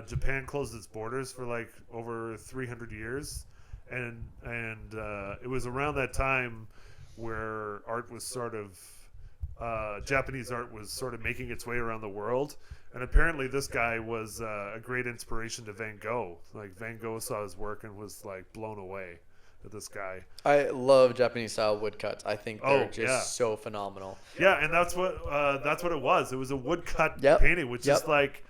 Japan closed its borders for like over 300 years, and it was around that time where art was sort of Japanese art was sort of making its way around the world. And apparently this guy was a great inspiration to Van Gogh. Like Van Gogh saw his work and was like blown away at this guy. I love Japanese style woodcuts. I think they're so phenomenal. Yeah, and that's what it was. It was a woodcut painting, which is like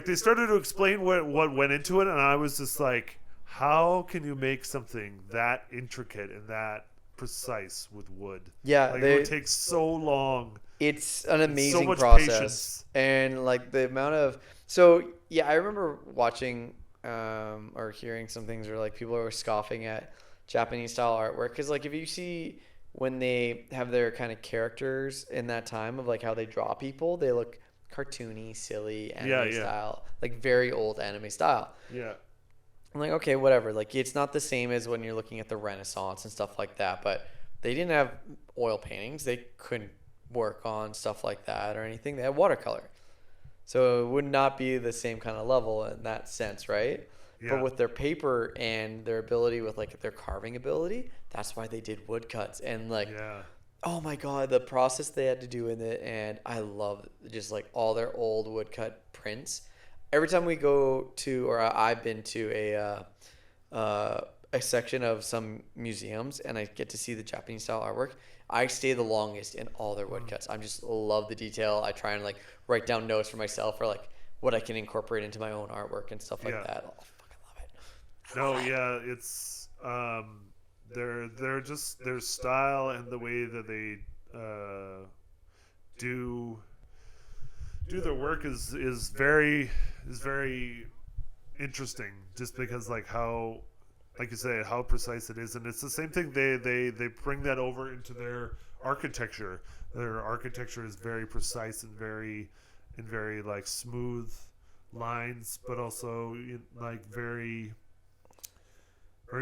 they started to explain what went into it, and I was just like, how can you make something that intricate and that precise with wood? Yeah, like it would take so long. It's an amazing so much process. Patience. And like the amount of I remember watching or hearing some things where like people are scoffing at Japanese style artwork because like if you see when they have their kind of characters in that time of like how they draw people, they look cartoony, silly anime style, like very old anime style. Yeah. I'm like, okay, whatever. Like it's not the same as when you're looking at the Renaissance and stuff like that, but they didn't have oil paintings. They couldn't work on stuff like that or anything. They had watercolor. So it would not be the same kind of level in that sense, right? Yeah. But with their paper and their ability with like their carving ability, that's why they did woodcuts and like oh my god, the process they had to do in it. And I love just like all their old woodcut prints. Every time we go to, or I've been to a section of some museums and I get to see the Japanese style artwork, I stay the longest in all their woodcuts. I just love the detail. I try and like write down notes for myself or like what I can incorporate into my own artwork and stuff like that. Oh, I fucking love it. It's they're just their style and the way that they do their work is very interesting just because like how, like you say, how precise it is. And it's the same thing they bring that over into their architecture. Their architecture is very precise and very like smooth lines, but also like very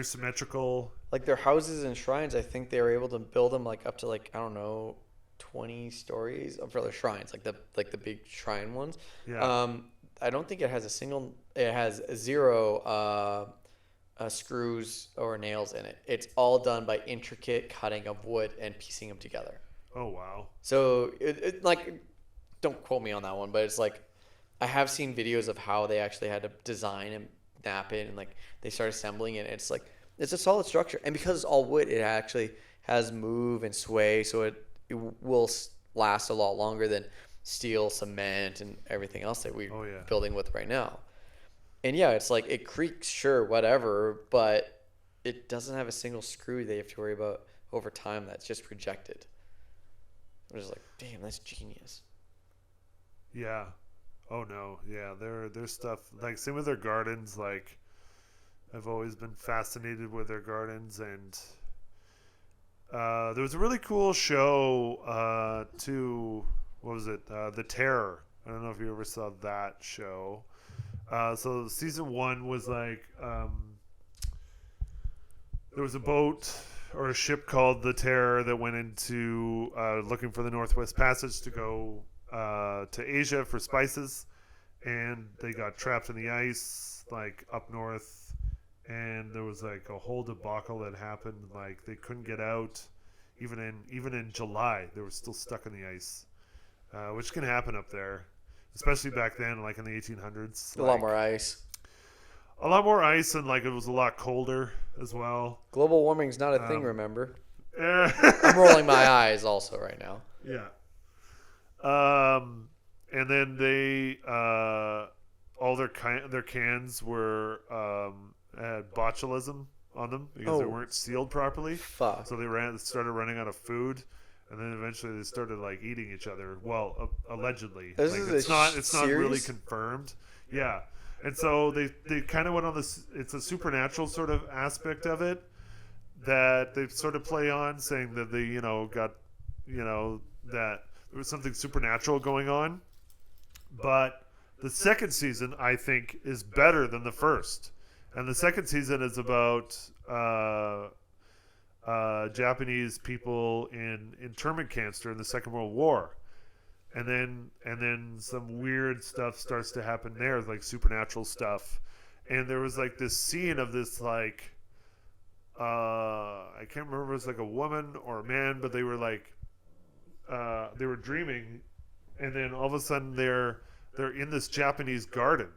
symmetrical. Like their houses and shrines, I think they were able to build them like up to like, I don't know, 20 stories for their shrines, like the big shrine ones. Yeah. I don't think it has zero screws or nails in it. It's all done by intricate cutting of wood and piecing them together. Oh wow. So it like, don't quote me on that one, but it's like I have seen videos of how they actually had to design and nap it and like they start assembling it. It's like it's a solid structure, and because it's all wood, it actually has move and sway, so it will last a lot longer than steel, cement, and everything else that we're building with right now. And yeah, it's like it creaks, sure, whatever, but it doesn't have a single screw they have to worry about over time that's just rejected. I'm just like, damn, that's genius. Yeah. Oh no. Yeah, their stuff, like same with their gardens. Like I've always been fascinated with their gardens, and there was a really cool show too. What was it? The Terror. I don't know if you ever saw that show. So season 1 was like there was a boat or a ship called the Terror that went into looking for the Northwest Passage to go to Asia for spices, and they got trapped in the ice like up north, and there was like a whole debacle that happened. Like they couldn't get out, even in July they were still stuck in the ice, which can happen up there, especially back then, like in the 1800s. A lot more ice. A lot more ice, and like it was a lot colder as well. Global warming's not a thing, remember? I'm rolling my eyes also right now. Yeah. And then they all their cans were had botulism on them because they weren't sealed properly. Fuck. So they started running out of food, and then eventually they started like eating each other. Well, allegedly, it's not really confirmed. Yeah. And so they kind of went on this. It's a supernatural sort of aspect of it that they sort of play on, saying that they got that there was something supernatural going on. But The second season, I think, is better than the first. And the second season is about Japanese people in internment camps during the Second World War. And then some weird stuff starts to happen there, like supernatural stuff. And there was like this scene of this like I can't remember if it was like a woman or a man, but they were like they were dreaming, and then all of a sudden they're in this Japanese garden.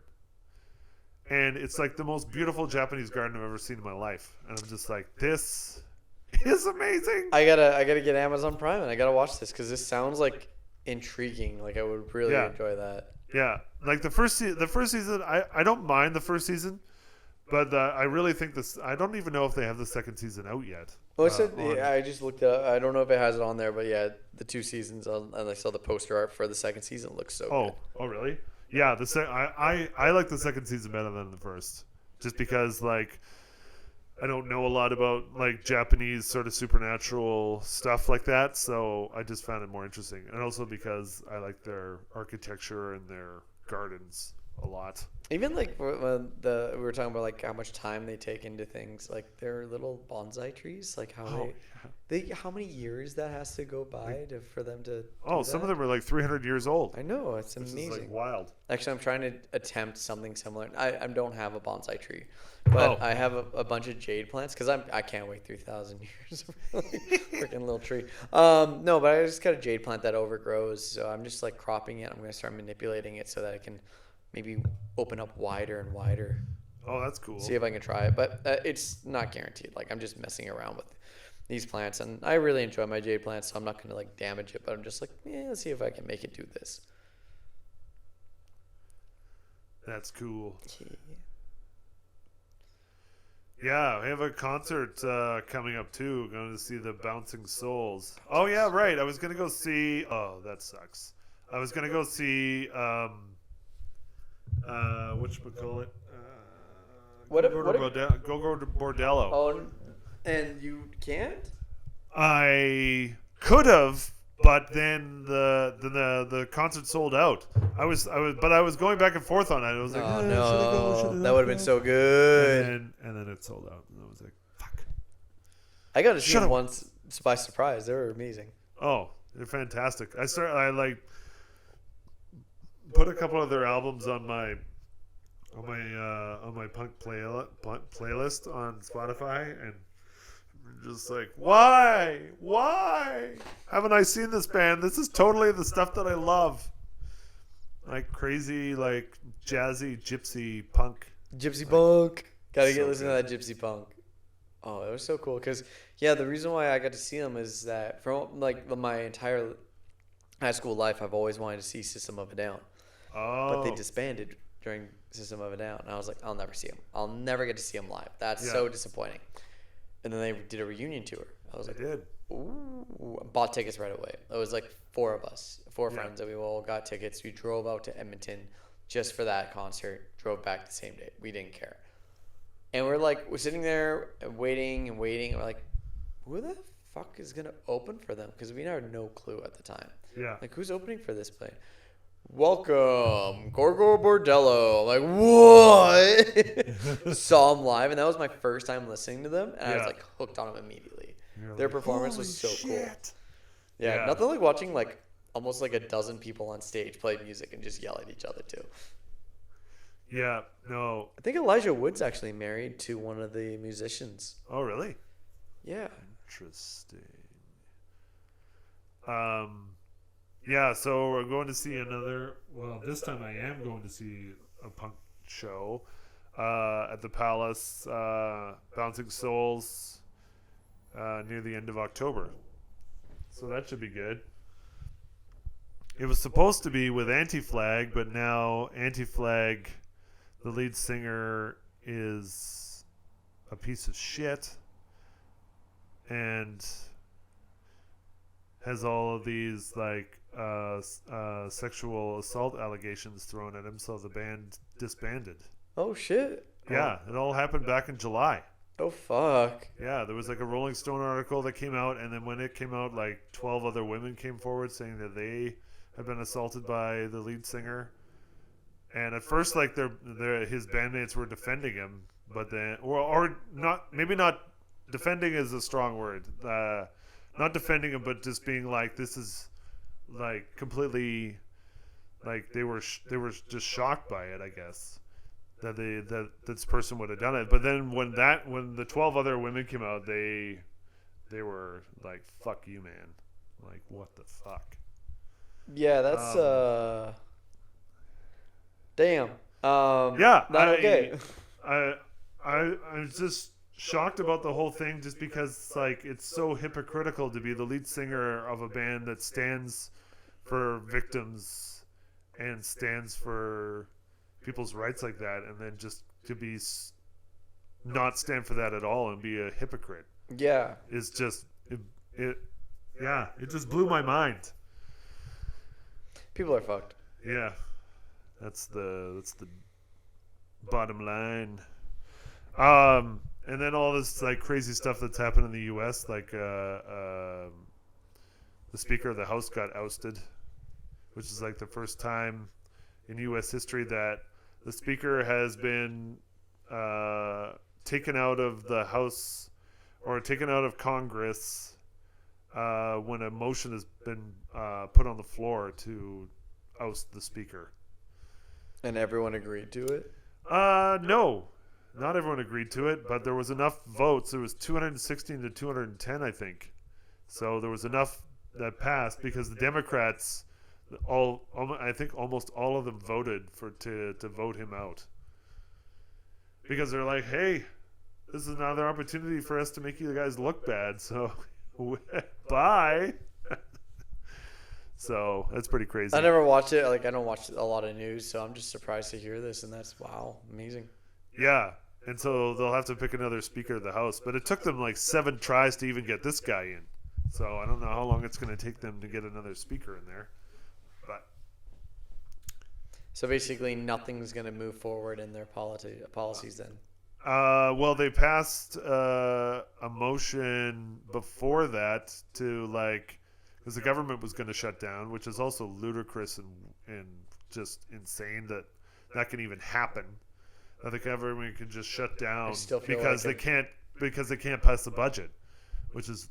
And it's like the most beautiful Japanese garden I've ever seen in my life. And I'm just like, this is amazing. I gotta get Amazon Prime and I gotta watch this because this sounds like intriguing. Like I would really enjoy that. Yeah, like the first season, I don't mind the first season, but I really think this. I don't even know if they have the second season out yet. Well, I just looked it up. I don't know if it has it on there, but yeah, the 2 seasons, and I saw the poster art for the second season. It looks so good. Oh, really? Yeah, I like the second season better than the first, just because like I don't know a lot about like Japanese sort of supernatural stuff like that, so I just found it more interesting, and also because I like their architecture and their gardens a lot. Even like when we were talking about like how much time they take into things, like their little bonsai trees, like how they how many years that has to go by for them to. Some of them are like 300 years old. I know, it's amazing. Is like wild. Actually, I'm trying to attempt something similar. I don't have a bonsai tree, but I have a bunch of jade plants because I can't wait 3,000 years of freaking little tree. No, but I just got a jade plant that overgrows, so I'm just like cropping it. I'm gonna start manipulating it so that I can maybe open up wider and wider. Oh, that's cool. See if I can try it, but it's not guaranteed. Like I'm just messing around with these plants, and I really enjoy my jade plants, so I'm not gonna like damage it. But I'm just like, let's see if I can make it do this. That's cool. Yeah, we have a concert coming up too. Going to see the Bouncing Souls. Oh yeah, right. I was gonna go see. Oh, that sucks. I was gonna go see. Whatchamacallit? Go to Bordello. Oh, and you can't? I could have, but then the concert sold out. I was going back and forth on it. I was like, oh no, that would have been so good. And then it sold out, and I was like, fuck. I got to see them once by surprise. They were amazing. Oh, they're fantastic. I like put a couple of their albums on my punk playlist on Spotify, and just like, why haven't I seen this band? This is totally the stuff that I love, like crazy, like jazzy gypsy punk. Gotta get listening to that gypsy punk. Oh, it was so cool because the reason why I got to see them is that from like my entire high school life, I've always wanted to see System of a Down. But they disbanded during System of a Down. And I was like, I'll never see them. I'll never get to see them live. That's so disappointing. And then they did a reunion tour. I was like, ooh. Bought tickets right away. It was like 4 of us, 4 friends, that we all got tickets. We drove out to Edmonton just for that concert. Drove back the same day. We didn't care. And we're sitting there waiting. And we're like, who the fuck is going to open for them? Because we had no clue at the time. Yeah. Like, who's opening for this play? Welcome, Gorgo Bordello. I'm like, what? Saw them live, and that was my first time listening to them, and I was like hooked on them immediately. Their performance was so cool. Yeah, nothing like watching like almost like a dozen people on stage play music and just yell at each other too. Yeah, no. I think Elijah Wood's actually married to one of the musicians. Oh, really? Yeah. Interesting. Yeah, so we're going to see another. Well, this time I am going to see a punk show at the Palace, Bouncing Souls, near the end of October. So that should be good. It was supposed to be with Anti-Flag, but now Anti-Flag, the lead singer, is a piece of shit and has all of these like sexual assault allegations thrown at him, so the band disbanded. Oh shit. Yeah, it all happened back in July. Oh fuck. Yeah, there was like a Rolling Stone article that came out, and then when it came out, like 12 other women came forward saying that they had been assaulted by the lead singer. And at first, like his bandmates were defending him, but then or not, maybe not defending is a strong word. Not defending him, but just being like, this is like completely, like they were just shocked by it, I guess, that this person would have done it. But then when the 12 other women came out, they were like, fuck you, man. Like, what the fuck? Yeah, that's damn. Yeah, not okay. I was just shocked about the whole thing, just because like it's so hypocritical to be the lead singer of a band that stands for victims and stands for people's rights like that, and then just to be not stand for that at all and be a hypocrite. Yeah, is just it just blew my mind. People are fucked. Yeah, that's the bottom line. And then all this like crazy stuff that's happened in the U.S. Like the Speaker of the House got ousted, which is like the first time in U.S. history that the Speaker has been taken out of the House or taken out of Congress when a motion has been put on the floor to oust the Speaker. And everyone agreed to it? No. Not everyone agreed to it, but there was enough votes. It was 216 to 210, I think. So there was enough that passed because the Democrats, I think almost all of them voted to vote him out. Because they're like, hey, this is another opportunity for us to make you guys look bad. So, bye. So that's pretty crazy. I never watched it. Like, I don't watch a lot of news, so I'm just surprised to hear this. And that's, wow, amazing. Yeah. And so they'll have to pick another Speaker of the House. But it took them like 7 tries to even get this guy in. So I don't know how long it's going to take them to get another Speaker in there. But so basically nothing's going to move forward in their policies then? Well, they passed a motion before that to like, because the government was going to shut down, which is also ludicrous and just insane that can even happen. That the government can just shut down because they can't pass the budget, which is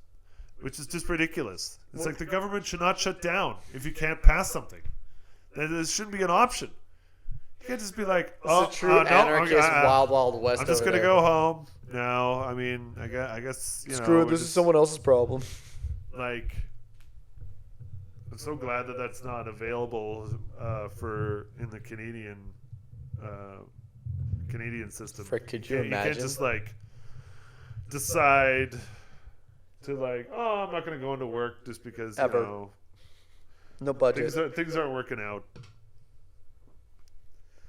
just ridiculous. It's like the government should not shut down if you can't pass something. This shouldn't be an option. You can't just be like, oh, it's a true anarchist, wild west. I'm just gonna go home. No, I mean, I guess screw it. This is someone else's problem. Like, I'm so glad that that's not available in the Canadian system. Frick, could you imagine? You can't just like decide to like, oh, I'm not going to go into work just because no budget. Things aren't working out.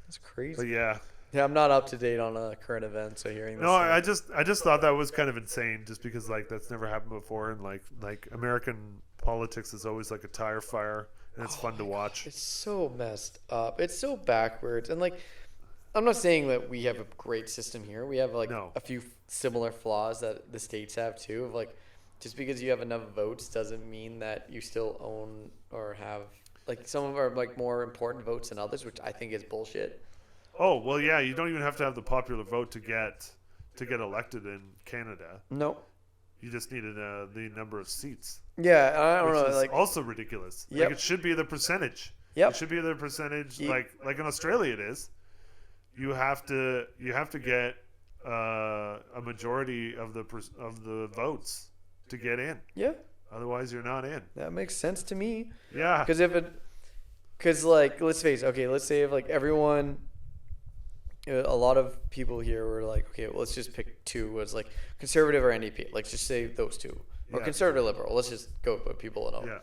That's crazy. But yeah, I'm not up to date on current events, so hearing this. No, I just thought that was kind of insane, just because like that's never happened before, and like American politics is always like a tire fire, and it's fun to watch. God, it's so messed up. It's so backwards, and like, I'm not saying that we have a great system here. We have like a few similar flaws that the states have too. Of like, just because you have enough votes doesn't mean that you still own or have like some of our like more important votes than others, which I think is bullshit. Oh well, yeah. You don't even have to have the popular vote to get elected in Canada. No. You just needed the number of seats. Yeah, I don't know. Like, also ridiculous. Yep. Like it should be the percentage. Yep. It should be the percentage. Like in Australia, it is. You have to get a majority of the votes to get in. Yeah. Otherwise, you're not in. That makes sense to me. Yeah. Because like, let's face it. Okay, let's say if like everyone, a lot of people here were like, okay, well, let's just pick two. Was like conservative or NDP. Like, just say those two. Or conservative, liberal. Let's just go with what people know. Yeah.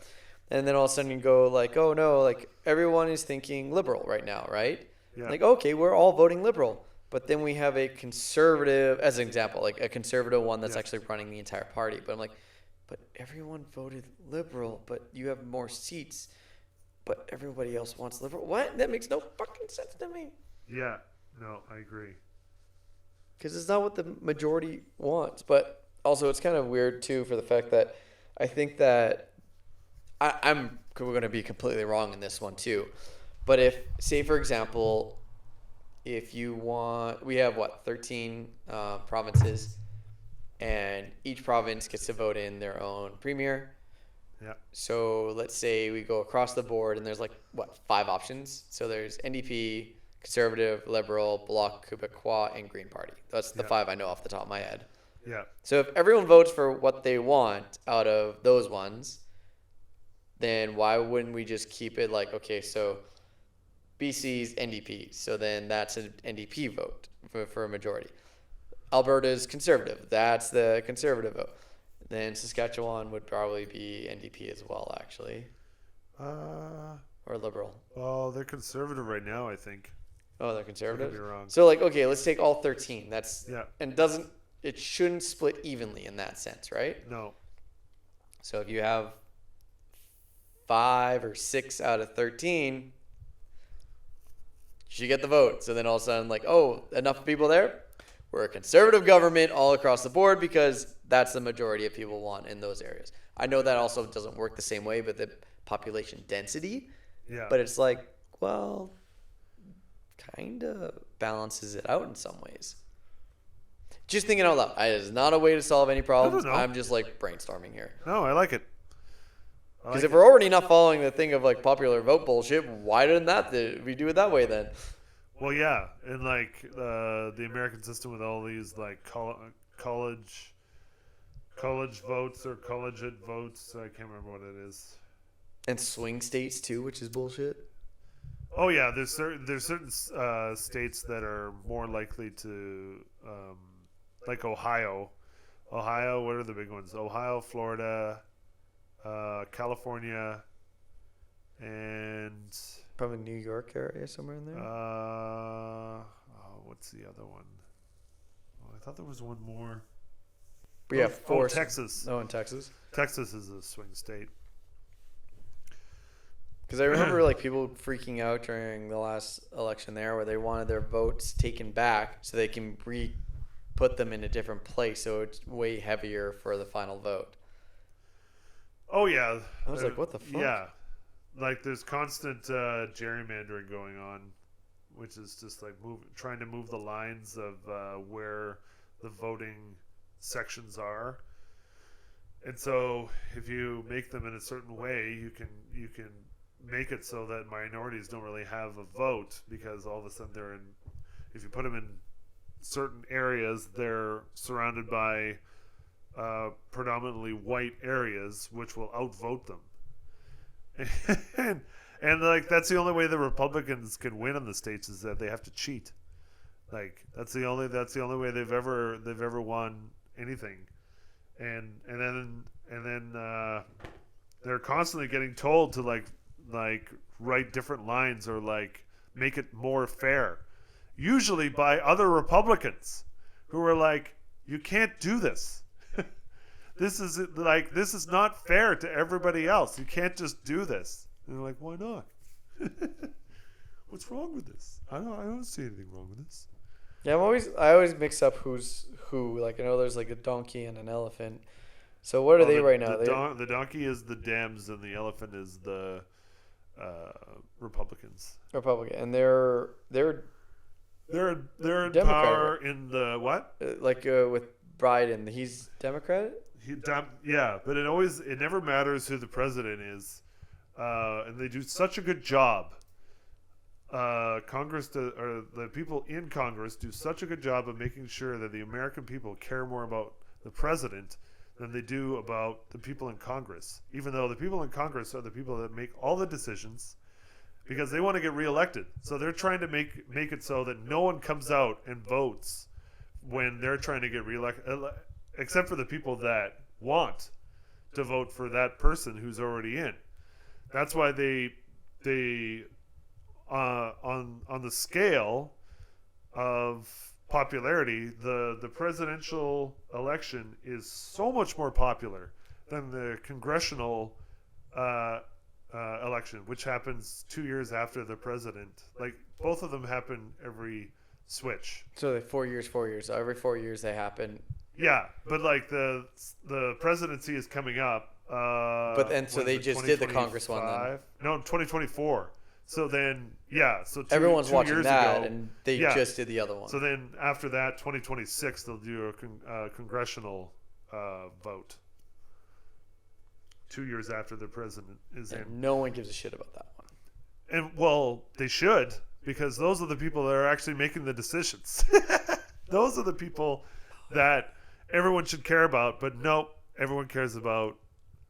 And then all of a sudden you go like, oh no, like everyone is thinking liberal right now, right? Yeah. Like, okay, we're all voting liberal. But then we have a conservative, as an example, like a conservative one that's actually running the entire party. But I'm like, but everyone voted liberal, but you have more seats, but everybody else wants liberal. What? That makes no fucking sense to me. Yeah. No, I agree. Because it's not what the majority wants. But also, it's kind of weird, too, for the fact that I think that we're going to be completely wrong in this one, too. But if, say, for example, if you want, we have 13 provinces, and each province gets to vote in their own premier. Yeah. So let's say we go across the board, and there's 5 options. So there's NDP, Conservative, Liberal, Bloc Québécois, and Green Party. That's the 5 I know off the top of my head. Yeah. So if everyone votes for what they want out of those ones, then why wouldn't we just keep it okay, so BC's NDP, so then that's an NDP vote for a majority. Alberta's Conservative, that's the Conservative vote. Then Saskatchewan would probably be NDP as well, actually. Or Liberal. Well, they're Conservative right now, I think. Oh, they're Conservative? I could be wrong. So, okay, let's take all 13. That's yeah. And it shouldn't split evenly in that sense, right? No. So if you have 5 or 6 out of 13, you get the vote. So then all of a sudden, enough people there? We're a conservative government all across the board because that's the majority of people want in those areas. I know that also doesn't work the same way, but the population density. Yeah. But it's kind of balances it out in some ways. Just thinking out loud. It is not a way to solve any problems. I'm just brainstorming here. No, I like it. Because if we're already not following the thing of popular vote bullshit, why didn't we do it that way then? Well, yeah, and the American system with all these college votes or collegiate votes, I can't remember what it is. And swing states too, which is bullshit. Oh yeah, there's certain states that are more likely to, like Ohio. Ohio, what are the big ones? Ohio, Florida, California, and probably New York area somewhere in there. What's the other one? Oh, I thought there was one more. We have 4. Texas. Oh, in Texas. Texas is a swing state. Because I remember people freaking out during the last election there, where they wanted their votes taken back so they can put them in a different place, so it's way heavier for the final vote. Oh yeah. I was what the fuck? Yeah. There's constant gerrymandering going on, which is just trying to move the lines of where the voting sections are. And so if you make them in a certain way, you can make it so that minorities don't really have a vote, because all of a sudden if you put them in certain areas, they're surrounded by predominantly white areas, which will outvote them. and that's the only way the Republicans can win in the states, is that they have to cheat. That's the only way they've ever won anything. And then they're constantly getting told to write different lines or make it more fair, usually by other Republicans who are you can't do this. This is not fair to everybody else. You can't just do this. And they're why not? What's wrong with this? I don't see anything wrong with this. Yeah, I always mix up who's who. I know there's a donkey and an elephant. So what are they right now? The donkey is the Dems and the elephant is the Republicans. Republican, and they're in Democratic. Power in the what? With Biden, he's Democrat. Yeah, but it never matters who the president is, and they do such a good job. The people in Congress do such a good job of making sure that the American people care more about the president than they do about the people in Congress, even though the people in Congress are the people that make all the decisions, because they want to get reelected. So they're trying to make it so that no one comes out and votes when they're trying to get reelected, except for the people that want to vote for that person who's already in. That's why they on the scale of popularity, the presidential election is so much more popular than the congressional election, which happens 2 years after the president. Both of them happen every switch. So 4 years. So every 4 years they happen. Yeah, but the presidency is coming up. But then so they just did the Congress one then. No, 2024. So then, yeah. So Everyone's two watching years that, ago, and they yeah. just did the other one. So then after that, 2026, they'll do a congressional vote. 2 years after the president is in. And no one gives a shit about that one. And well, they should, because those are the people that are actually making the decisions. Those are the people that everyone should care about. But nope, everyone cares about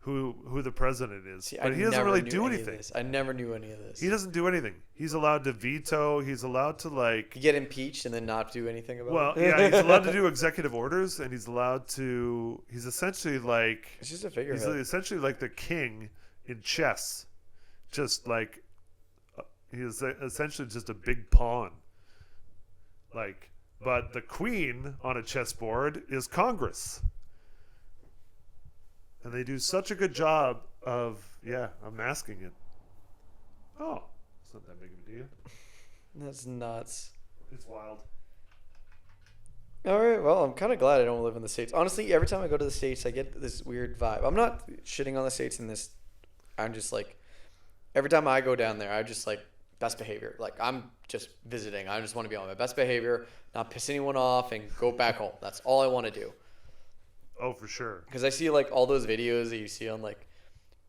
who the president is. See, but he doesn't really do anything. I never knew any of this. He doesn't do anything. He's allowed to veto. He's allowed to You get impeached and then not do anything about Well, it. yeah, he's allowed to do executive orders, and he's allowed to. He's essentially like. It's just a figurehead. He's essentially like the king in chess, just like he is essentially just a big pawn. Like, but the queen on a chessboard is Congress, and they do such a good job of masking it. Oh, it's not that big of a deal. That's nuts. It's wild. All right, well, I'm kind of glad I don't live in the States. Honestly, every time I go to the States, I get this weird vibe. I'm not shitting on the States in this. I'm just like, every time I go down there, I just like best behavior. Like, I'm just visiting. I just want to be on my best behavior, not piss anyone off, and go back home. That's all I want to do. Oh, for sure. Because I see like all those videos that you see on like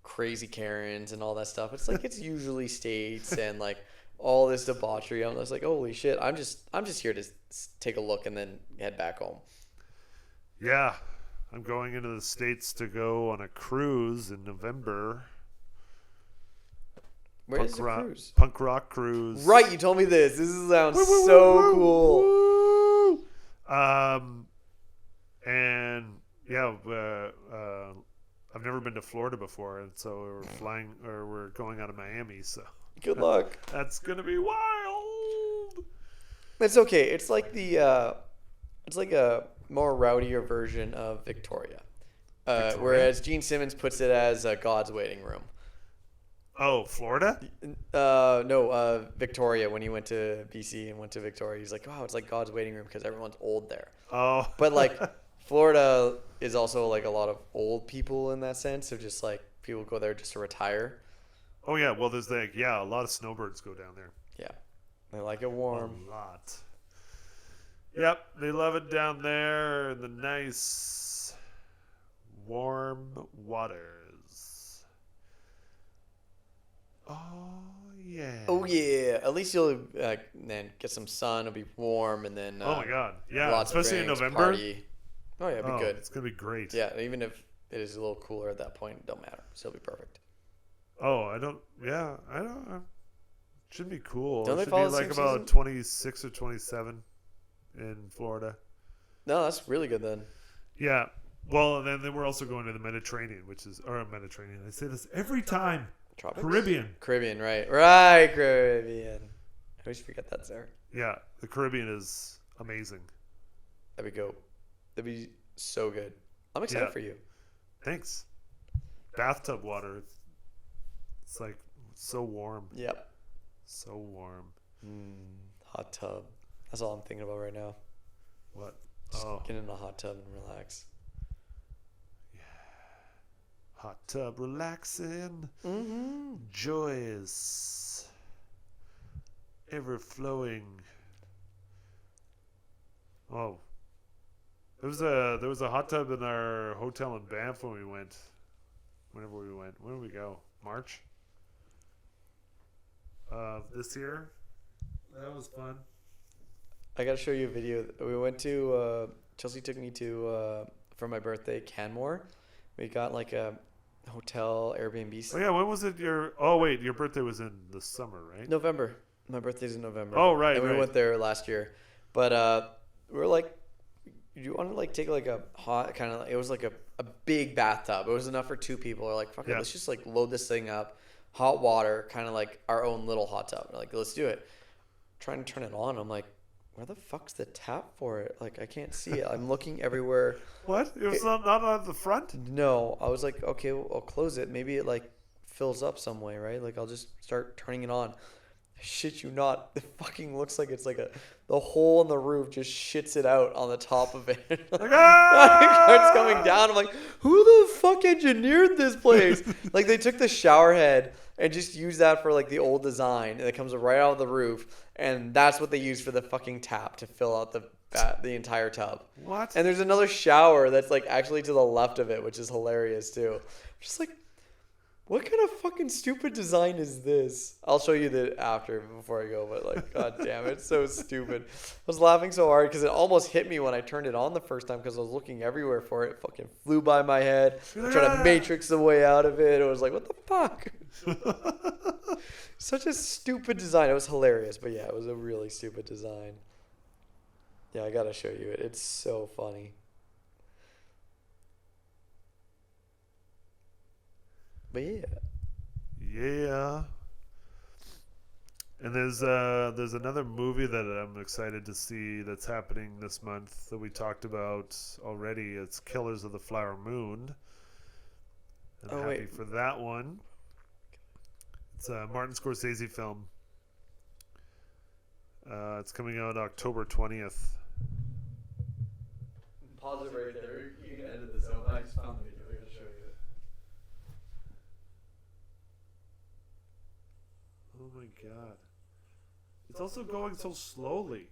crazy Karens and all that stuff. It's like it's usually states and like all this debauchery. I'm just like, holy shit! I'm just here to take a look and then head back home. Yeah, I'm going into the States to go on a cruise in November. Where is the cruise? Punk rock cruise. Right, you told me this. This sounds so cool. And yeah, I've never been to Florida before, and so we're going out of Miami. So good luck. That's gonna be wild. It's okay. It's like it's like a more rowdier version of Victoria. Whereas Gene Simmons puts it as God's waiting room. Oh, Florida? No, Victoria. When he went to BC and went to Victoria, he's like, "Oh, it's like God's waiting room because everyone's old there." Oh, but like Florida is also like a lot of old people in that sense. So just like people go there just to retire. Oh yeah, well there's a lot of snowbirds go down there. Yeah, they like it warm. A lot. Yep, they love it down there in the nice warm waters. Oh yeah. Oh yeah. At least you'll then get some sun. It'll be warm, and then. Oh my god. Yeah. Lots especially of drinks, in November. Party. Oh yeah, it'll be good. It's gonna be great. Yeah, even if it is a little cooler at that point, it don't matter. Still be perfect. Oh, I don't. Yeah, I don't. It should be cool. Don't it they should follow be the like same about season? 26 or 27 in Florida. No, that's really good then. Yeah. Well, and then we're also going to the Mediterranean, Mediterranean. I say this every time. Tropics? Caribbean. Caribbean, right, Caribbean. I always forget that's there. Yeah, the Caribbean is amazing. That'd be so good. I'm excited for you. Thanks. Bathtub water. It's like so warm. Yep. So warm. Hot tub. That's all I'm thinking about right now. What? Just get in a hot tub and relax. Yeah. Hot tub relaxing. Mm-hmm. Joyous. Ever flowing. Oh. There was a hot tub in our hotel in Banff when we went. Whenever we went. When did we go? March? This year? That was fun. I gotta show you a video. We went to Chelsea took me to for my birthday Canmore. We got like a hotel Airbnb. Oh yeah, when was it? Your birthday was in the summer, right? November. My birthday's in November. Oh right, and we went there last year, but we were like, you want to like take like a hot kind of. It was like a big bathtub. It was enough for two people. We're like, fuck it, let's just like load this thing up, hot water, kind of like our own little hot tub. We're like, let's do it. Trying to turn it on, I'm like, where the fuck's the tap for it? Like, I can't see it. I'm looking everywhere. What? It was not on the front? No. I was like, okay, well, I'll close it. Maybe it, like, fills up some way, right? Like, I'll just start turning it on. Shit you not. It fucking looks like it's like the hole in the roof just shits it out on the top of it. Like, it's coming down. I'm like, who the fuck engineered this place? Like, they took the shower head and just used that for like the old design, and it comes right out of the roof, and that's what they use for the fucking tap to fill out the entire tub. What? And there's another shower that's like actually to the left of it, which is hilarious too. Just like, what kind of fucking stupid design is this? I'll show you the after before I go, but like, god damn it, it's so stupid. I was laughing so hard because it almost hit me when I turned it on the first time because I was looking everywhere for it. It fucking flew by my head. I tried to matrix the way out of it. It was like, what the fuck? Such a stupid design. It was hilarious, but yeah, it was a really stupid design. Yeah, I gotta show you it. It's so funny. But yeah. Yeah. And there's another movie that I'm excited to see that's happening this month that we talked about already. It's Killers of the Flower Moon. I'm happy for that one. It's a Martin Scorsese film. It's coming out October 20th. Pause it right there. You can edit this out. I just found the video. I'm going to show you it. Oh my god. It's also going so slowly.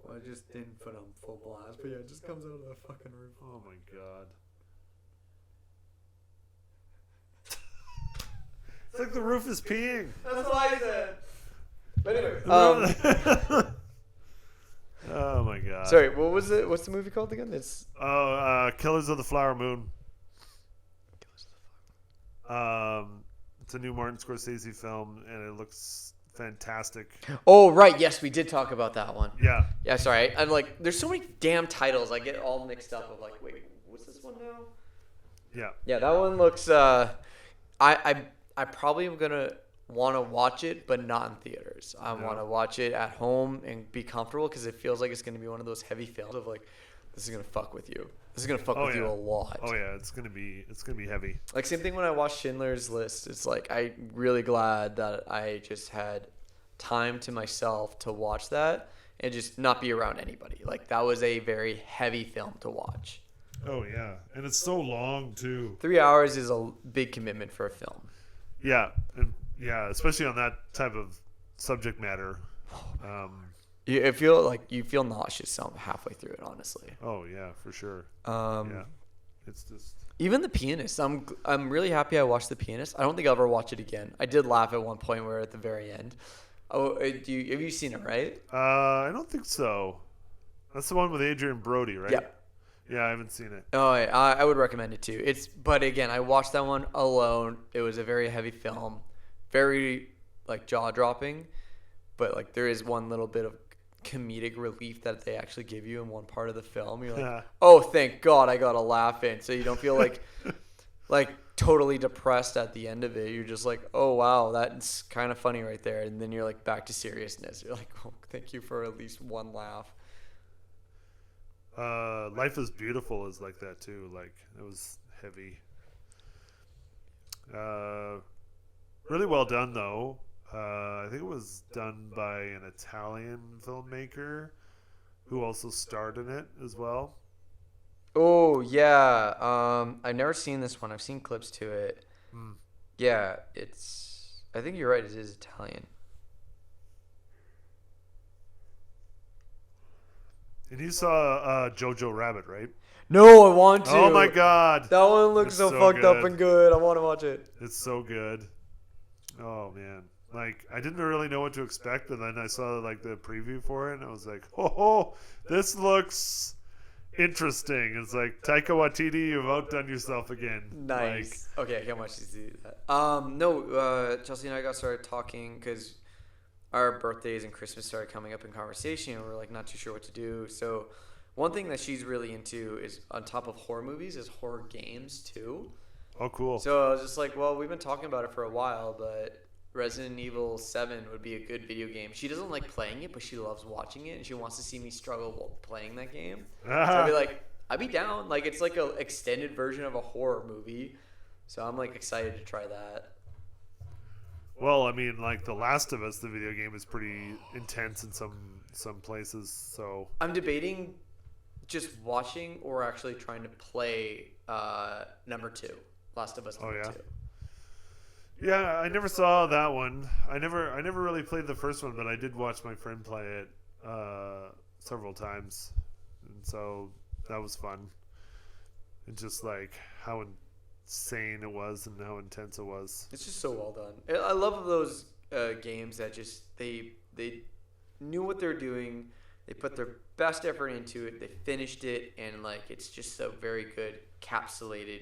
Well, I just didn't put on full blast, but yeah, it just comes out of the fucking roof. Oh my god. It's like the roof is peeing. That's what I said. But anyway. Oh my god. Sorry, what was it? What's the movie called again? It's Killers of the Flower Moon. It's a new Martin Scorsese film, and it looks fantastic. Oh, right. Yes, we did talk about that one. Yeah. Yeah, sorry. I'm like, there's so many damn titles. I get all mixed up of like, wait, what's this one now? Yeah. Yeah, that one looks, I probably am going to want to watch it, but not in theaters. I want to watch it at home and be comfortable because it feels like it's going to be one of those heavy films of like, this is going to fuck with you. This is going to fuck with you a lot. Oh yeah, it's going to be heavy. Like same thing when I watched Schindler's List. It's like I'm really glad that I just had time to myself to watch that and just not be around anybody. Like that was a very heavy film to watch. Oh yeah, and it's so long too. 3 hours is a big commitment for a film. Yeah, and yeah, especially on that type of subject matter. You feel like you feel nauseous halfway through it, honestly. Oh yeah, for sure. Yeah, it's just even The Pianist. I'm really happy I watched The Pianist. I don't think I'll ever watch it again. I did laugh at one point where at the very end. Oh, have you seen it? Right? I don't think so. That's the one with Adrian Brody, right? Yeah. Yeah, I haven't seen it. Oh, I would recommend it too. But again, I watched that one alone. It was a very heavy film, very like jaw dropping, but like there is one little bit of comedic relief that they actually give you in one part of the film. You're like, oh, thank God I got a laugh in, so you don't feel like like totally depressed at the end of it. You're just like, oh wow, that's kind of funny right there, and then you're like back to seriousness. You're like, oh, thank you for at least one laugh. Life is Beautiful is like that too. Like it was heavy. Really well done though. I think it was done by an Italian filmmaker who also starred in it as well. Oh yeah. I've never seen this one. I've seen clips to it. Yeah, I think you're right, it is Italian. And you saw Jojo Rabbit, right? No, I want to. Oh my God. That one looks so fucked up and good. I want to watch it. It's so good. Oh man. Like I didn't really know what to expect, and then I saw like the preview for it, and I was like, "Oh, this looks interesting." It's like Taika Waititi, you've outdone yourself again. Nice. Like, okay, I can't watch to see that. Chelsea and I got started talking because our birthdays and Christmas started coming up in conversation, and we were like not too sure what to do. So one thing that she's really into is on top of horror movies is horror games too. Oh, cool. So I was just like, well, we've been talking about it for a while, but Resident Evil 7 would be a good video game. She doesn't like playing it, but she loves watching it, and she wants to see me struggle while playing that game. So I'd be like, I'd be down. Like, it's like an extended version of a horror movie. So I'm like excited to try that. Well, I mean, like The Last of Us, the video game is pretty intense in some places. So I'm debating just watching or actually trying to play number 2, Last of Us number 2. Yeah, I never saw that one. I never really played the first one, but I did watch my friend play it several times, and so that was fun. And just like how insane it was and how intense it was. It's just so well done. I love those games that just they knew what they're doing. They put their best effort into it. They finished it, and like it's just a very good encapsulated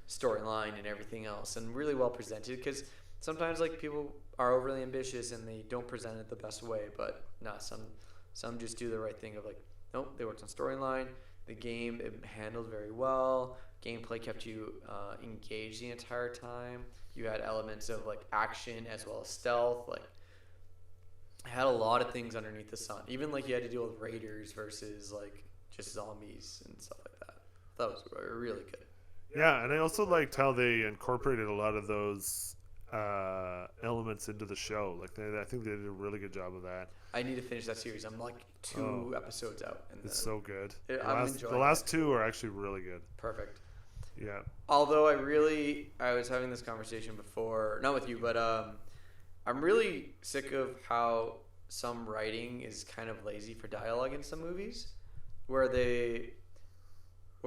storyline and everything else, and really well presented. Because sometimes like people are overly ambitious and they don't present it the best way, but no, some just do the right thing of like, nope, they worked on storyline. The game it handled very well. Gameplay kept you engaged the entire time. You had elements of like action as well as stealth. Like, had a lot of things underneath the sun. Even like you had to deal with raiders versus like just zombies and stuff like that. That was really good. Yeah, and I also liked how they incorporated a lot of those elements into the show. Like I think they did a really good job of that. I need to finish that series. I'm like 2 episodes out. And it's so good. The last 2 are actually really good. Perfect. Yeah. Although I was having this conversation before, not with you, but I'm really sick of how some writing is kind of lazy for dialogue in some movies, where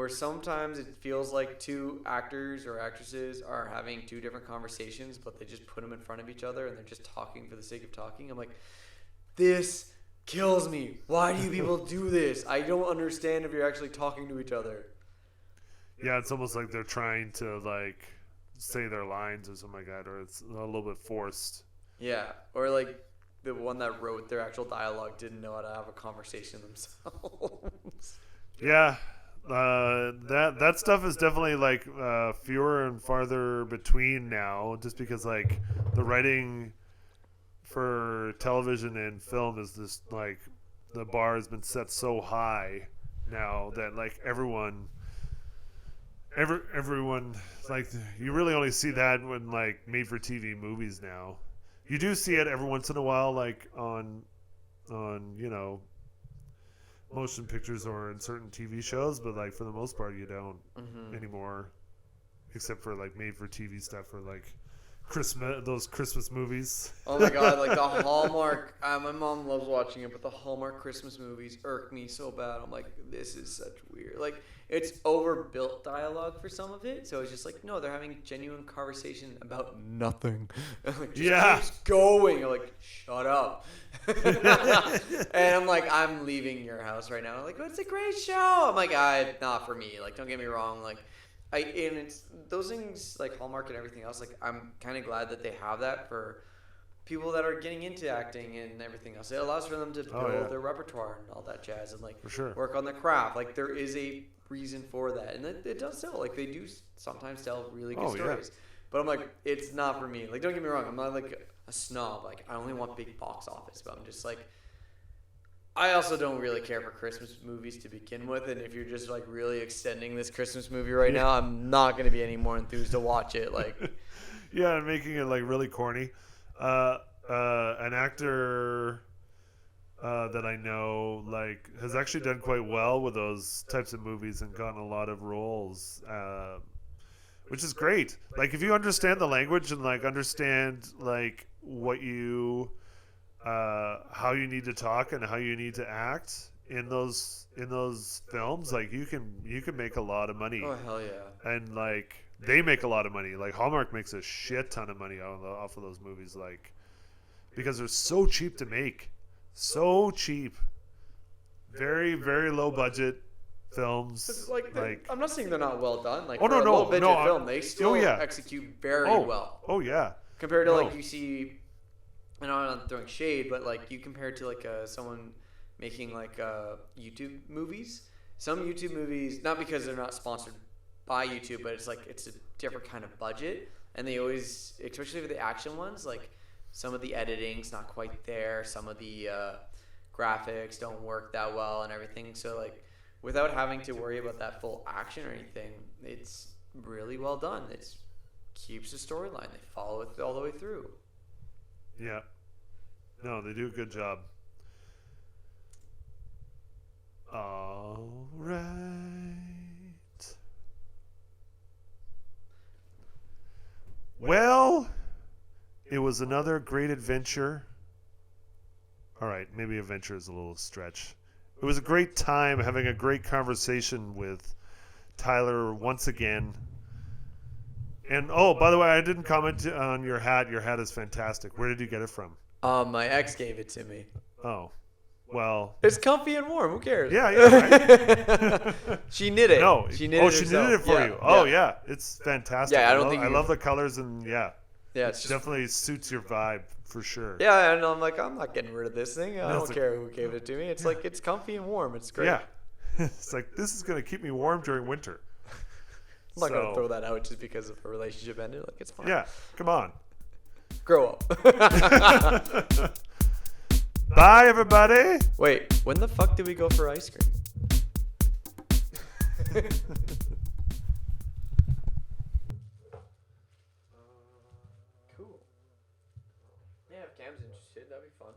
sometimes it feels like 2 actors or actresses are having 2 different conversations, but they just put them in front of each other and they're just talking for the sake of talking. I'm like, this kills me. Why do you people do this? I don't understand if you're actually talking to each other. Yeah, it's almost like they're trying to like say their lines or something like that, or it's a little bit forced. Yeah, or like the one that wrote their actual dialogue didn't know how to have a conversation themselves. Yeah, that stuff is definitely like fewer and farther between now, just because like the writing for television and film is just like the bar has been set so high now that like everyone like you really only see that when like made for TV movies now. You do see it every once in a while, like on motion pictures or in certain TV shows, but like for the most part you don't anymore, except for like made for TV stuff or like those Christmas movies. Oh my god, like the Hallmark. My mom loves watching it, but the Hallmark Christmas movies irk me so bad. I'm like, this is such weird. Like, it's overbuilt dialogue for some of it, so it's just like, no, they're having genuine conversation about nothing. Like, keeps going. I'm like, shut up. And I'm like, I'm leaving your house right now. I'm like, it's a great show. I'm like, not for me. Like, don't get me wrong. Like, and it's those things like Hallmark and everything else. Like, I'm kind of glad that they have that for people that are getting into acting and everything else. It allows for them to build their repertoire and all that jazz and like work on the craft. Like, there is a reason for that, and it does sell. Like, they do sometimes tell really good stories. But I'm like, it's not for me. Like, don't get me wrong. I'm not like a snob. Like, I only want big box office. But I'm just like, I also don't really care for Christmas movies to begin with, and if you're just like really extending this Christmas movie right now, I'm not going to be any more enthused to watch it. Like, yeah, and making it like really corny. An actor that I know like has actually done quite well with those types of movies and gotten a lot of roles, which is great. Like, if you understand the language and like understand like what you how you need to talk and how you need to act in those films, like you can make a lot of money. Oh hell yeah! And like they make a lot of money. Like Hallmark makes a shit ton of money off of those movies, like because they're so cheap to make, so cheap, very very low budget films. Like I'm not saying they're not well done. Like, low budget film, they still execute very well. Oh yeah. Compared to like you see. And I'm not throwing shade, but like you compare it to like someone making like YouTube movies. Some YouTube movies, not because they're not sponsored by YouTube, but it's like it's a different kind of budget, and they always, especially for the action ones, like some of the editing's not quite there, some of the graphics don't work that well and everything. So like without having to worry about that full action or anything, it's really well done. It keeps the storyline. They follow it all the way through. Yeah. No, they do a good job. All right. Well, it was another great adventure. All right, maybe adventure is a little stretch. It was a great time having a great conversation with Tyler once again. And oh, by the way, I didn't comment on your hat. Your hat is fantastic. Where did you get it from? My ex gave it to me. Oh, well. It's comfy and warm. Who cares? Yeah, right. She knit it. No, she knit it she herself. knitted it for you. Oh, yeah, it's fantastic. Yeah, I love the colors and Yeah, it definitely suits your vibe for sure. Yeah, and I'm like, I'm not getting rid of this thing. I don't care who gave it to me. It's like it's comfy and warm. It's great. Yeah, it's like this is gonna keep me warm during winter. I'm not gonna throw that out just because of a relationship ended. Like it's fine. Yeah, come on. Grow up. Bye, everybody. Wait, when the fuck did we go for ice cream? Cool. Yeah, if Cam's interested, that'd be fun.